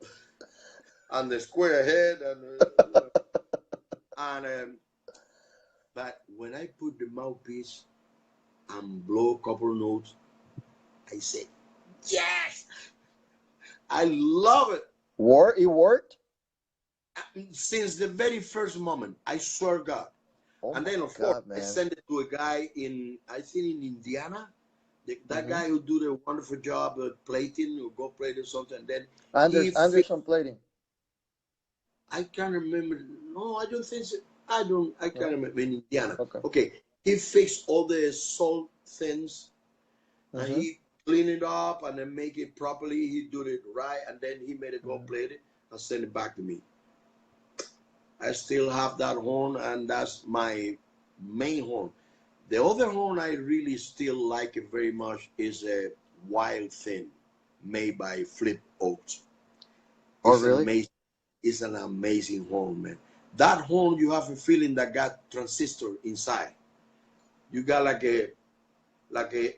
and the square head and but when I put the mouthpiece and blow a couple notes, I said, yes, I love it.
It worked?
Since the very first moment, I swear God.
Oh
and then of
God,
course
man.
I sent it to a guy I think in Indiana. That guy who do the wonderful job at plating or gold plating or something. And then
Anderson plating.
I can't remember. No, I don't think so. I can't
No?
remember in Indiana.
Okay.
Okay. He fixed all the salt things and
Mm-hmm.
he cleaned it up and then make it properly. He do it right and then he made it gold plated and send it back to me. I still have that horn and that's my main horn. The other horn I really still like it very much is a wild thing made by Flip Oaks.
Oh,
It's
really?
amazing. It's an amazing horn, man. That horn, you have a feeling that got transistor inside. You got like a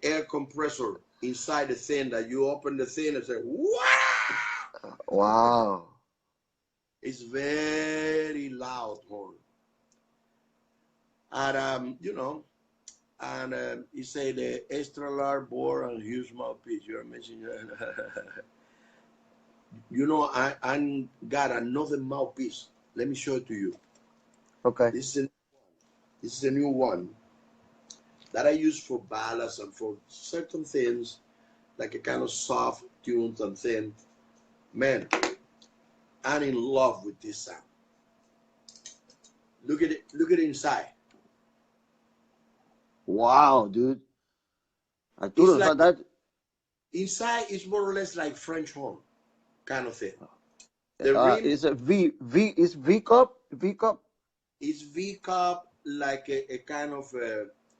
air compressor inside the thing that you open the thing and say, wow!
Wow.
It's very loud horn. And and he said the extra large bore and huge mouthpiece. You're mentioning. I got another mouthpiece. Let me show it to you.
Okay.
This is a new one that I use for ballads and for certain things, like a kind of soft tunes and thing. Man, I'm in love with this sound. Look at it. Look at it inside.
Wow, dude.
It's
Arturo, so
like
that
inside is more or less like French horn kind of thing. The rim
is a V cup.
is V cup, like a kind of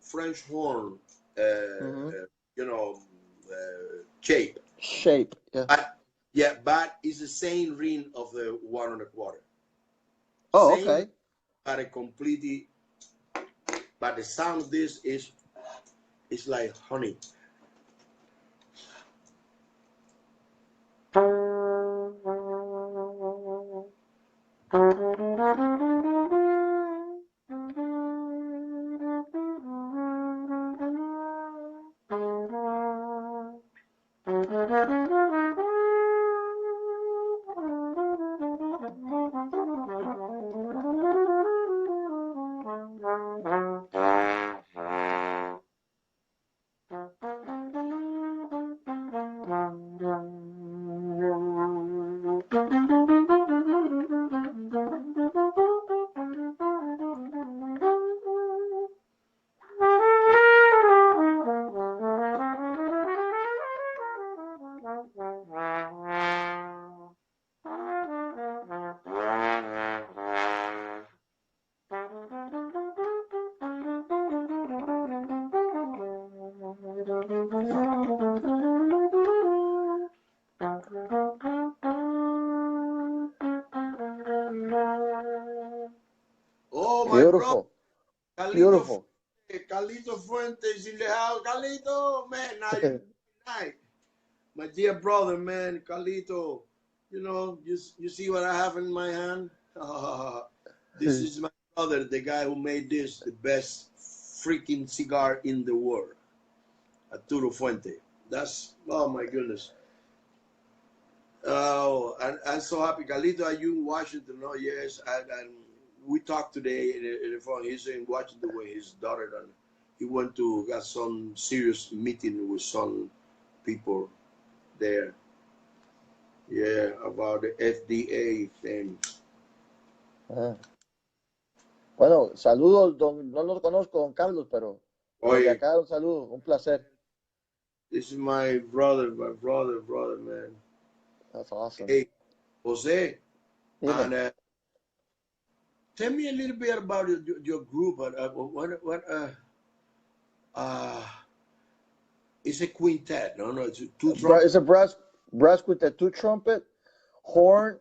French horn,
Mm-hmm.
you know, shape.
Shape. Yeah.
But yeah, but it's the same ring of the 1 1/4.
Oh,
Same,
okay.
but a completely. But the sound of this is it's like honey. Oh, my brother,
Beautiful.
Carlito,
Beautiful.
Carlito Fuentes in the house. Carlito, man, now you night. My dear brother, man, Carlito. You see what I have in my hand? This is my brother, the guy who made this, the best freaking cigar in the world, Arturo Fuente. That's, oh my goodness. Oh, I'm so happy. Carlito, are you in Washington? Oh, yes. And we talked today in the phone. He's in Washington with his daughter. And he went to got some serious meeting with some people there. Yeah, about the FDA thing.
Ah. Bueno, saludos, no lo conozco, don Carlos, pero desde
Oye,
acá un saludo, un placer.
this is my brother, man.
That's awesome.
Hey, Jose,
Dime.
and tell me a little bit about your group. What uh, it's a quintet. No, it's two
It's
trumpet,
a brass with a two trumpet, horn,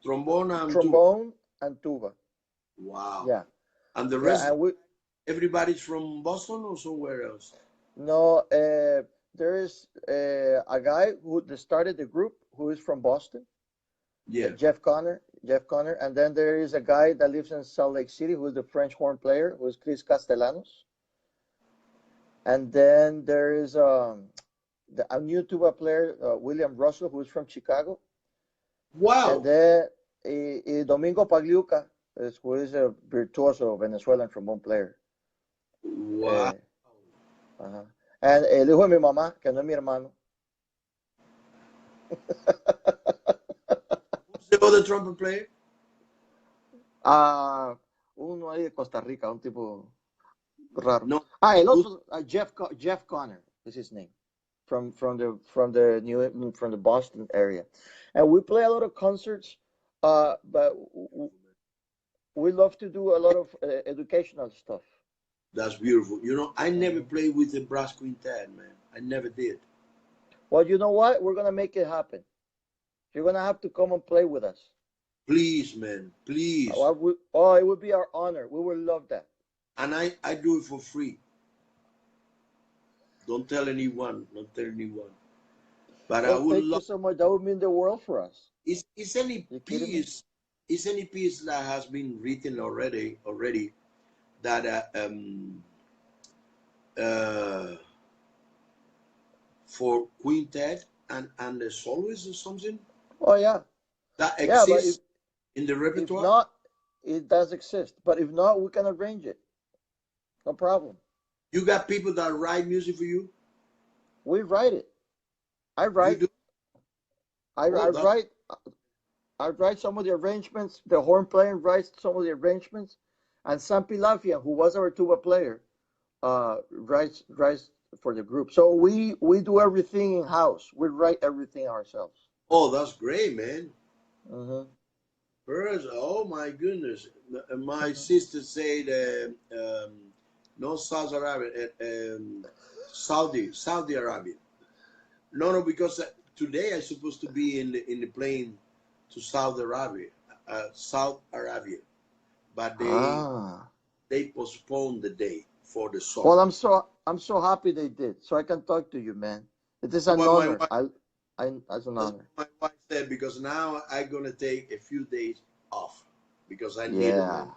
trombone, and two.
trombone, and tuba.
Wow.
Yeah,
And the
yeah,
rest,
and we
everybody's from Boston or somewhere else?
no. There is a guy who started the group who is from Boston,
Yeah.
Jeff Connor. Jeff Connor, and then there is a guy that lives in Salt Lake City who is the French horn player, who is Chris Castellanos. And then there is a new tuba player, William Russell, who is from Chicago. And
Wow.
then Domingo Pagliuca, who is a virtuoso Venezuelan trombone player.
Wow.
Eh, ajá. And el hijo de mi mamá, que no es mi hermano.
Who's the other trumpet player?
Uno ahí de Costa Rica, un tipo raro.
No.
El
Who's,
otro, Jeff Connor is his name, from the Boston area, and we play a lot of concerts. But we love to do a lot of educational stuff.
that's beautiful. You know, I never
Mhm.
played with the brass quintet, man. I never did.
Well, you know what? We're gonna make it happen. You're gonna have to come and play with us.
Please, man. Please.
It would be our honor. We would love that.
And I do it for free. Don't tell anyone. Don't tell anyone. But I
Well,
would
thank you
love.
so much. That would mean the world for us.
Is any
You kidding me?
piece? Is any piece that has been written already that uh, for quintet and the soloist or something
Oh yeah,
that
yeah. But if
exists in the
if
repertoire?
not, it does exist. But if not, we can arrange it. No problem.
You got people that write music for you.
We write it. I
You
write.
do.
I,
Oh,
I
that.
write. I write some of the arrangements. The horn player writes some of the arrangements, and Sam Pilafia, who was our tuba player, writes for the group. So we do everything in house. We write everything ourselves.
Oh, that's great, man.
Hmm.
First, oh my goodness. My
Hmm.
sister said, no Saudi Arabia, Saudi Arabia. No, because today I'm supposed to be in the plane to South Arabia, but
Ah.
they postponed the day for the
Well,
soccer.
I'm so happy they did, so I can talk to you, man. It is
That's
an
what my
honor.
wife.
As an
That's
honor.
what my wife said because now I'm gonna take a few days off because I need it,
Yeah.
man.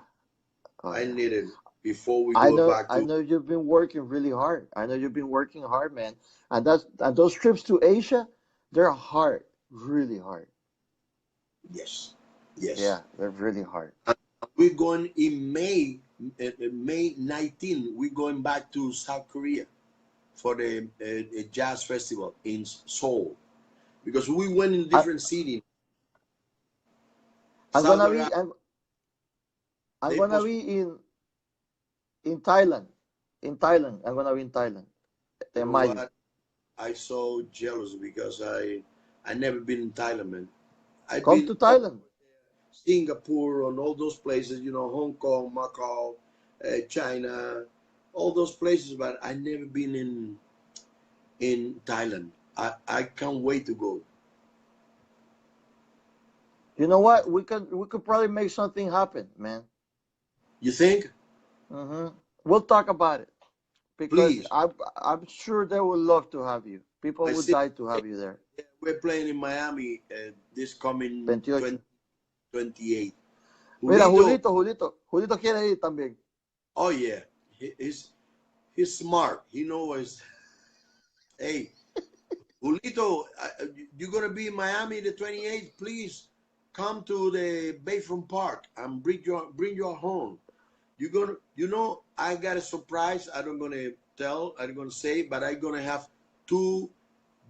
Oh
I
yeah.
need it before we go back
I
to.
know you've been working really hard. I know you've been working hard, man. And those trips to Asia, they're hard, really hard.
Yes, yes.
Yeah, they're really hard.
And we're going in May, May 19. We're going back to South Korea for the jazz festival in Seoul because we went in
I,
different cities.
I'm
South
gonna
Arabia,
be I'm
they
gonna
post.
be in Thailand. In Thailand, I'm gonna be in Thailand
You
in
know
Mayo.
what? I so jealous because I never been in Thailand, man. I've
Come
been
to
all
Thailand.
Singapore and all those places, Hong Kong, Macau, China, all those places, but I never been in Thailand. I can't wait to go.
You know what? We could probably make something happen, man.
You think?
Hmm. We'll talk about it because
Please.
I'm sure they would love to have you. People
My
would
sister,
die to have you there.
we're playing in Miami this coming
28.
2028.
Mira,
Julito,
Julito quiere ir también.
oh yeah, he's smart. He knows. Hey, Julito, you're gonna be in Miami the 28th. Please come to the Bayfront Park and bring your horn. You're gonna, I got a surprise. I don't gonna tell. I'm gonna say, but I'm gonna have two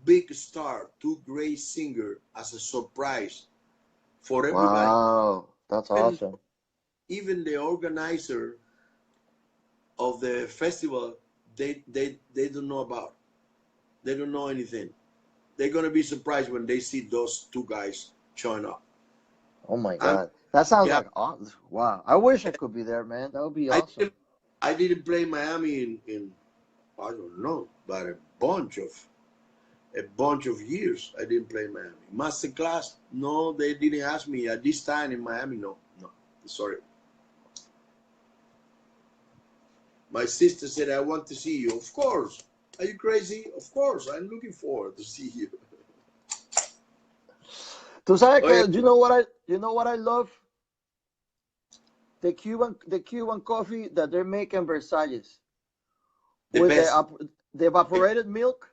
big star, two great singer as a surprise for everybody.
Wow, that's
Even,
awesome.
even the organizer of the festival, they don't know about. They don't know anything. They're gonna be surprised when they see those two guys showing up.
Oh my
And
God, that sounds
yeah,
like wow. I wish I could be there, man. That would be
I
awesome.
didn't I didn't play Miami in I don't know, but a bunch of years I didn't play Miami. Masterclass, no, they didn't ask me at this time in Miami. No, no, sorry. My sister said, I want to see you. Of course. Are you crazy? Of course. I'm looking forward to see you.
Tú sabes
Oh, yeah.
que you know what I love? The Cuban coffee that they make in Versailles
The
with
best.
the evaporated milk.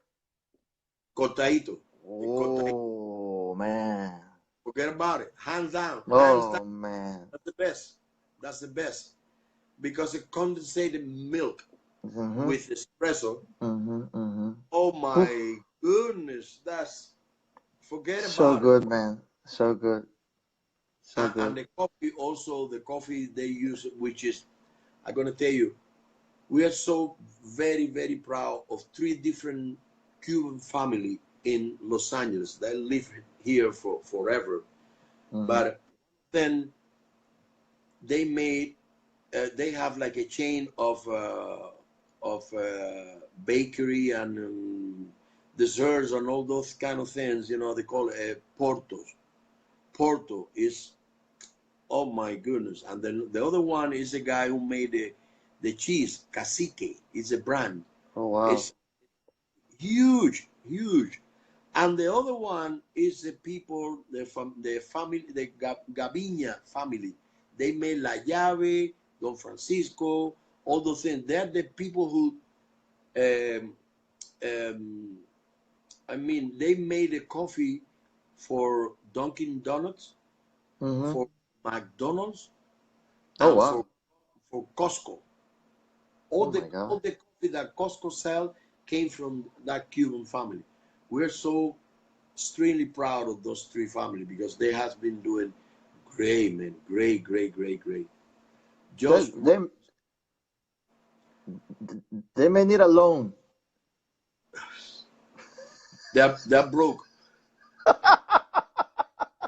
Cortadito. The cortadito.
Oh man.
Forget about it. Hands down. Hands down.
Oh man.
That's the best. That's the best. Because it condensated milk
Mhm.
with espresso.
Mhm. Mhm.
Oh
Oof.
my goodness. Forget
So
about it.
good, man. So good. So
And
good.
the coffee also, the coffee they use, which is, I'm going to tell you, we are so very, very proud of three different Cuban family in Los Angeles that live here for forever.
Mhm.
But then they made, they have like a chain of bakery and desserts and all those kind of things. They call it portos. Porto is, oh my goodness. And then the other one is a guy who made the cheese. Cacique is a brand.
Oh wow.
It's huge, huge. And the other one is the people, the family, the Gaviña family. They made La Llave, Don Francisco, all those things. They're the people who, um, um, they made a coffee for Dunkin' Donuts,
Mhm.
for McDonald's,
Oh
and for
wow.
Costco. All
Oh
the
my God.
all the coffee that Costco sell came from that Cuban family. We're so extremely proud of those three families because they have been doing great, man. Great, great, great, great.
They
Just
they they may need a loan.
they're broke.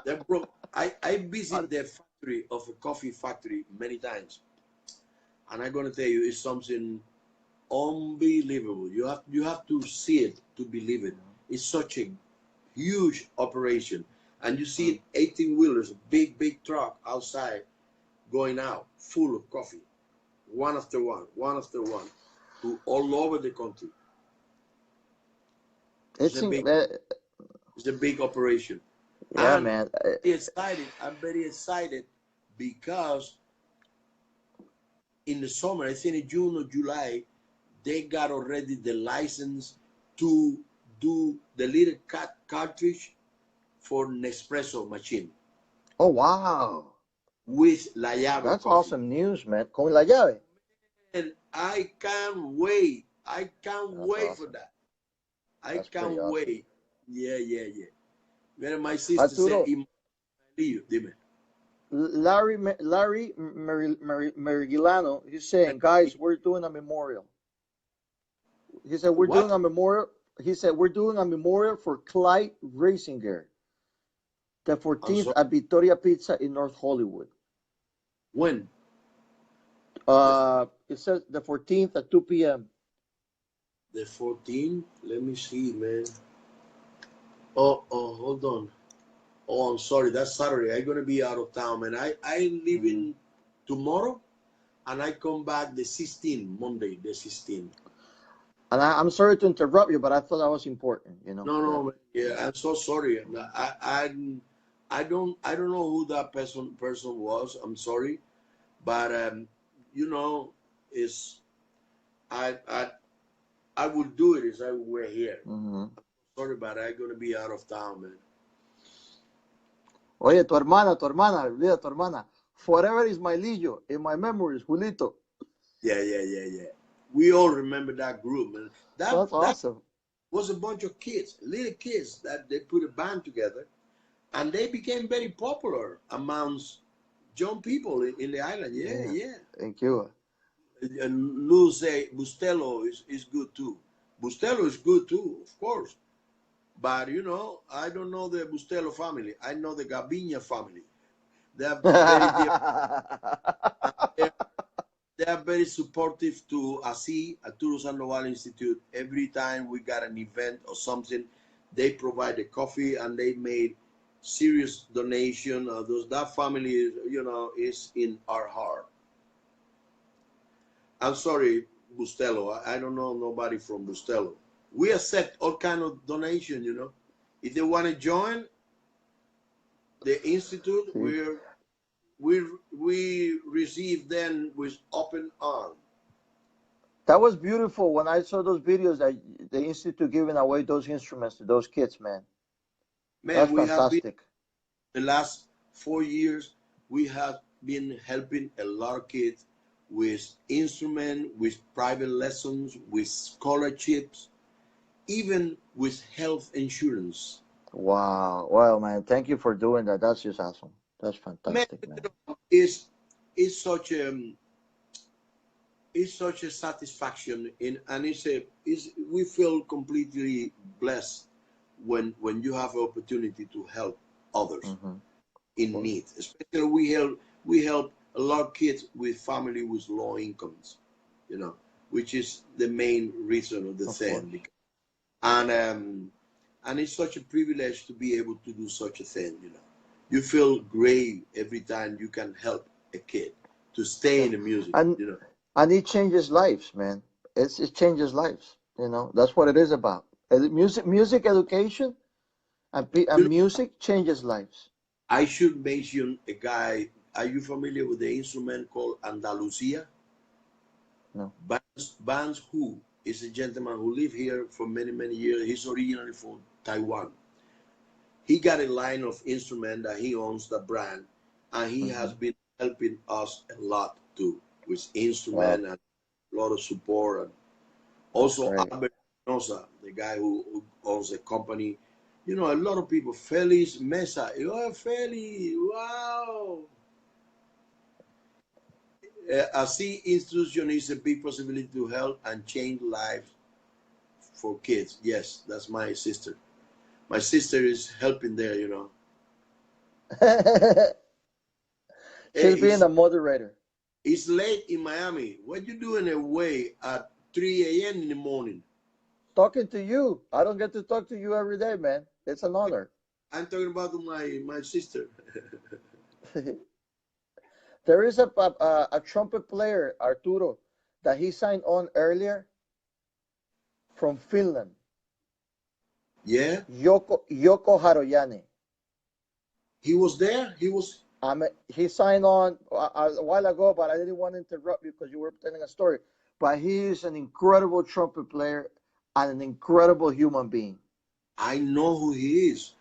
They're broke. I visit the factory of a coffee factory many times, and I'm gonna tell you, it's something unbelievable. You have to see it to believe it. It's such a huge operation, and you
Mm.
see 18 wheelers, big big truck outside going out full of coffee, one after one, to all over the country. It's
It's
a
in,
big it's a big operation,
yeah,
and
man.
I'm very excited because in the summer, I think in June or July, they got already the license to do the little cartridge for Nespresso machine
Oh wow.
with La Llave
That's
coffee.
awesome news, man. Con la llave.
And I can't wait. I can't
That's
wait for
awesome.
that. I
That's pretty
can't
awesome.
wait. Yeah, yeah, yeah. Then my sister said,
Arturo,
Dime.
Larry Merigilano, he's saying, guys, we're doing a memorial. He said, we're doing
What?
a memorial. He said, we're doing a memorial for Clyde Rasinger, the
I'm
14th
sorry.
at Victoria Pizza in North Hollywood.
When? The,
It says the 14th at 2 p.m.
the 14th? Let me see, man. Oh, hold on. Oh, I'm sorry. That's Saturday. I'm gonna be out of town, man. I leave
Mm-hmm.
in tomorrow, and I come back the 16th, Monday, the 16th.
And I'm sorry to interrupt you, but I thought that was important, you know,
No, no,
that,
man. Yeah, I'm so sorry. I don't know who that person was. I'm sorry, but you know, is I I I would do it if I were here.
mm-hmm.
Sorry, but I'm gonna be out of town, man.
Oye, olvida tu hermana. Forever is my Lillo, in my memories, Julito.
Yeah, yeah, yeah, yeah. We all remember that group, man. That
That's
that
awesome.
was a bunch of kids, little kids, that they put a band together, and they became very popular amongst young people in the island. Yeah,
Yeah,
yeah.
in Cuba.
And Lou say Bustelo is good too. Bustelo is good too, of course. But I don't know the Bustelo family. I know the Gavinia family. They are very dear. They they are very supportive to ASI, Arturo Sandoval Institute. Every time we got an event or something, they provide the coffee and they made serious donation. That family, is in our heart. I'm sorry, Bustelo. I don't know nobody from Bustelo. We accept all kind of donation. If they want to join the institute,
See,
we receive them with open arms.
that was beautiful when I saw those videos that the institute giving away those instruments to those kids, man.
Man,
That's
we have been
fantastic.
the last 4 years. We have been helping a lot of kids with instrument, with private lessons, with scholarships, even with health insurance.
Wow. Well, man, thank you for doing that. That's just awesome. That's
Man,
fantastic, man.
it's such a satisfaction and we feel completely blessed when you have an opportunity to help others
Mm-hmm. Of
in
course.
need. Especially we help a lot of kids with family with low incomes, which is the main reason of the
Of course.
thing. And it's such a privilege to be able to do such a thing. You feel great every time you can help a kid to stay
Yeah.
in the music.
And and it changes lives, man. It changes lives. That's what it is about. Music education
You
and
know,
music changes lives.
I should mention a guy. Are you familiar with the instrument called Andalusia?
No.
Bands Who is a gentleman who lived here for many, many years. He's originally from Taiwan. He got a line of instrument that he owns the brand, and he
Mm-hmm.
has been helping us a lot too with
Wow,
instrument and a lot of support. And
that's
also
great.
Albert Nosa, the guy who owns the company. A lot of people. Felix Mesa. Oh, Felix, wow. A C institution is a big possibility to help and change lives for kids. Yes, that's my sister. My sister is helping there. Hey,
She's being a moderator.
it's late in Miami. What you doing away at 3 a.m. in the morning?
Talking to you. I don't get to talk to you every day, man. It's an honor.
I'm talking about my sister.
There is a trumpet player, Arturo, that he signed on earlier from Finland.
Yeah,
Yoko Haroyane.
he was there.
He signed on a while ago, but I didn't want to interrupt you because you were telling a story. But he is an incredible trumpet player and an incredible human being.
I know who he is.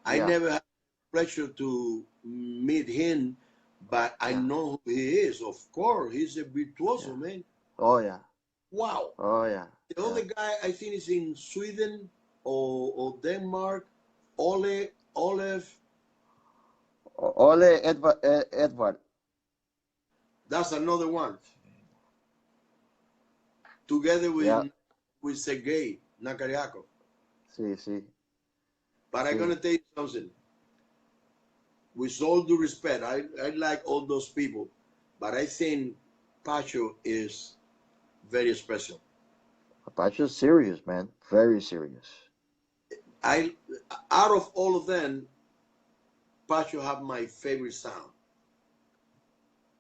I
Yeah,
never had the pleasure to meet him, but I
yeah,
know who he is. Of course, he's a
yeah.
virtuoso man.
Oh yeah,
Wow.
oh yeah,
The
yeah.
other guy I think is in Sweden or Denmark. Ole Olef.
Ole Edward.
That's another one. Together
Yeah,
with Sergei Nakariakov.
see, see,
But I'm
see.
gonna tell you something. With all due respect, I like all those people, but I think Pacho is very special.
Apache's serious, man. Very serious.
I Out of all of them, Pacho have my favorite sound.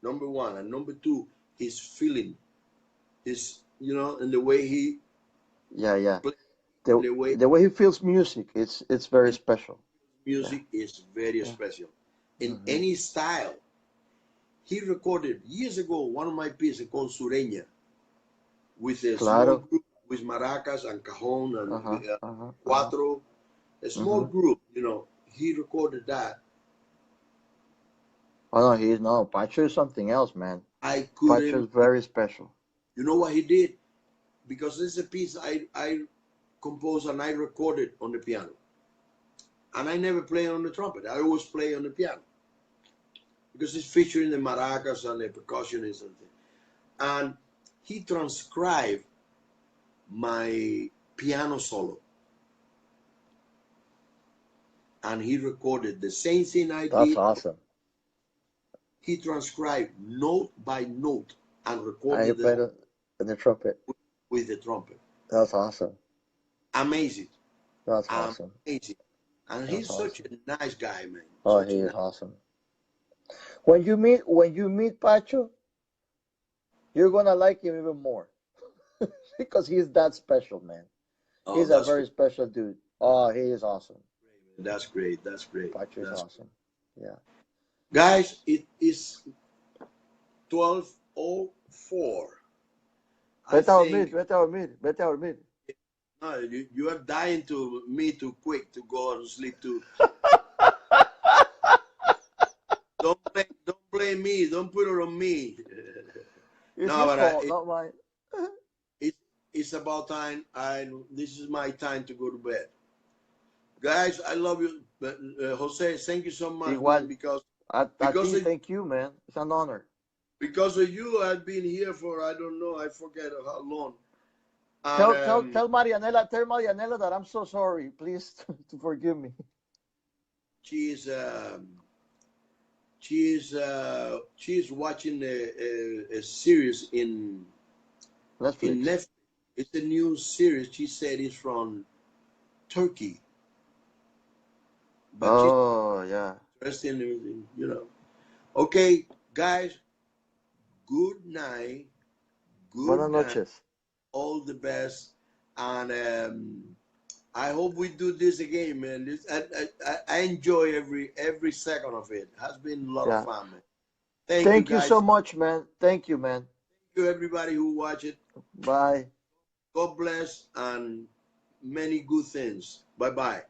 Number one and number two, his feeling, his and the way he
Yeah, yeah.
plays,
The
the way
the way he feels music, it's very
he
special. Yeah,
music is very
yeah.
special. In
Hmm.
any style, he recorded years ago one of my pieces called Sureña with a small
Claro.
group with maracas and cajon and
Uh-huh. Uh-huh. Uh-huh.
cuatro, a small
Mm-hmm.
group. He recorded that.
Oh no, he's no. Pacho is something else, man.
I
Pacho
couldn't.
is very special.
You know what he did? Because this is a piece I composed and I recorded on the piano. And I never play on the trumpet. I always play on the piano because it's featuring the maracas and the percussion and something. And he transcribed my piano solo. And he recorded the same thing I
That's
did.
awesome.
He transcribed note by note and
I
recorded
played it in the trumpet.
with the trumpet.
That's awesome.
Amazing.
That's awesome.
Amazing. And
That's
he's such
awesome.
a nice guy, man.
Oh,
Such
he
a
is awesome. When you meet Pacho, you're gonna like him even more because he's that special, man.
Oh,
He's a very special dude. Oh, he is awesome.
That's great. That's great.
Pacho is
That's
awesome. Yeah.
Guys, it is 12:04. I
Vete a dormir,
think
vete a dormir, vete a dormir.
no, you are dying to me too quick to go to sleep too. Don't blame me. Don't put it on me.
It's
No,
his
but
fault, not mine.
it's about time. This is my time to go to bed. Guys, I love you. But, Jose, thank you so much,
Igual.
man, because
Ati, thank you, man. It's an honor.
because of you, I've been here for I don't know, I forget how long.
Tell Marianela that I'm so sorry. Please to forgive me.
She's watching a series in
Netflix.
Netflix. It's a new series. She said it's from Turkey, but she's
Yeah.
interested in Okay, guys. Good night.
Buenas
Good night.
noches.
All the best, and I hope we do this again, man. I enjoy every second of it. Has been a lot of fun, man.
Thank you
guys.
so much, man. Thank you, man.
Thank you, everybody who watch it.
Bye.
God bless and many good things. Bye bye.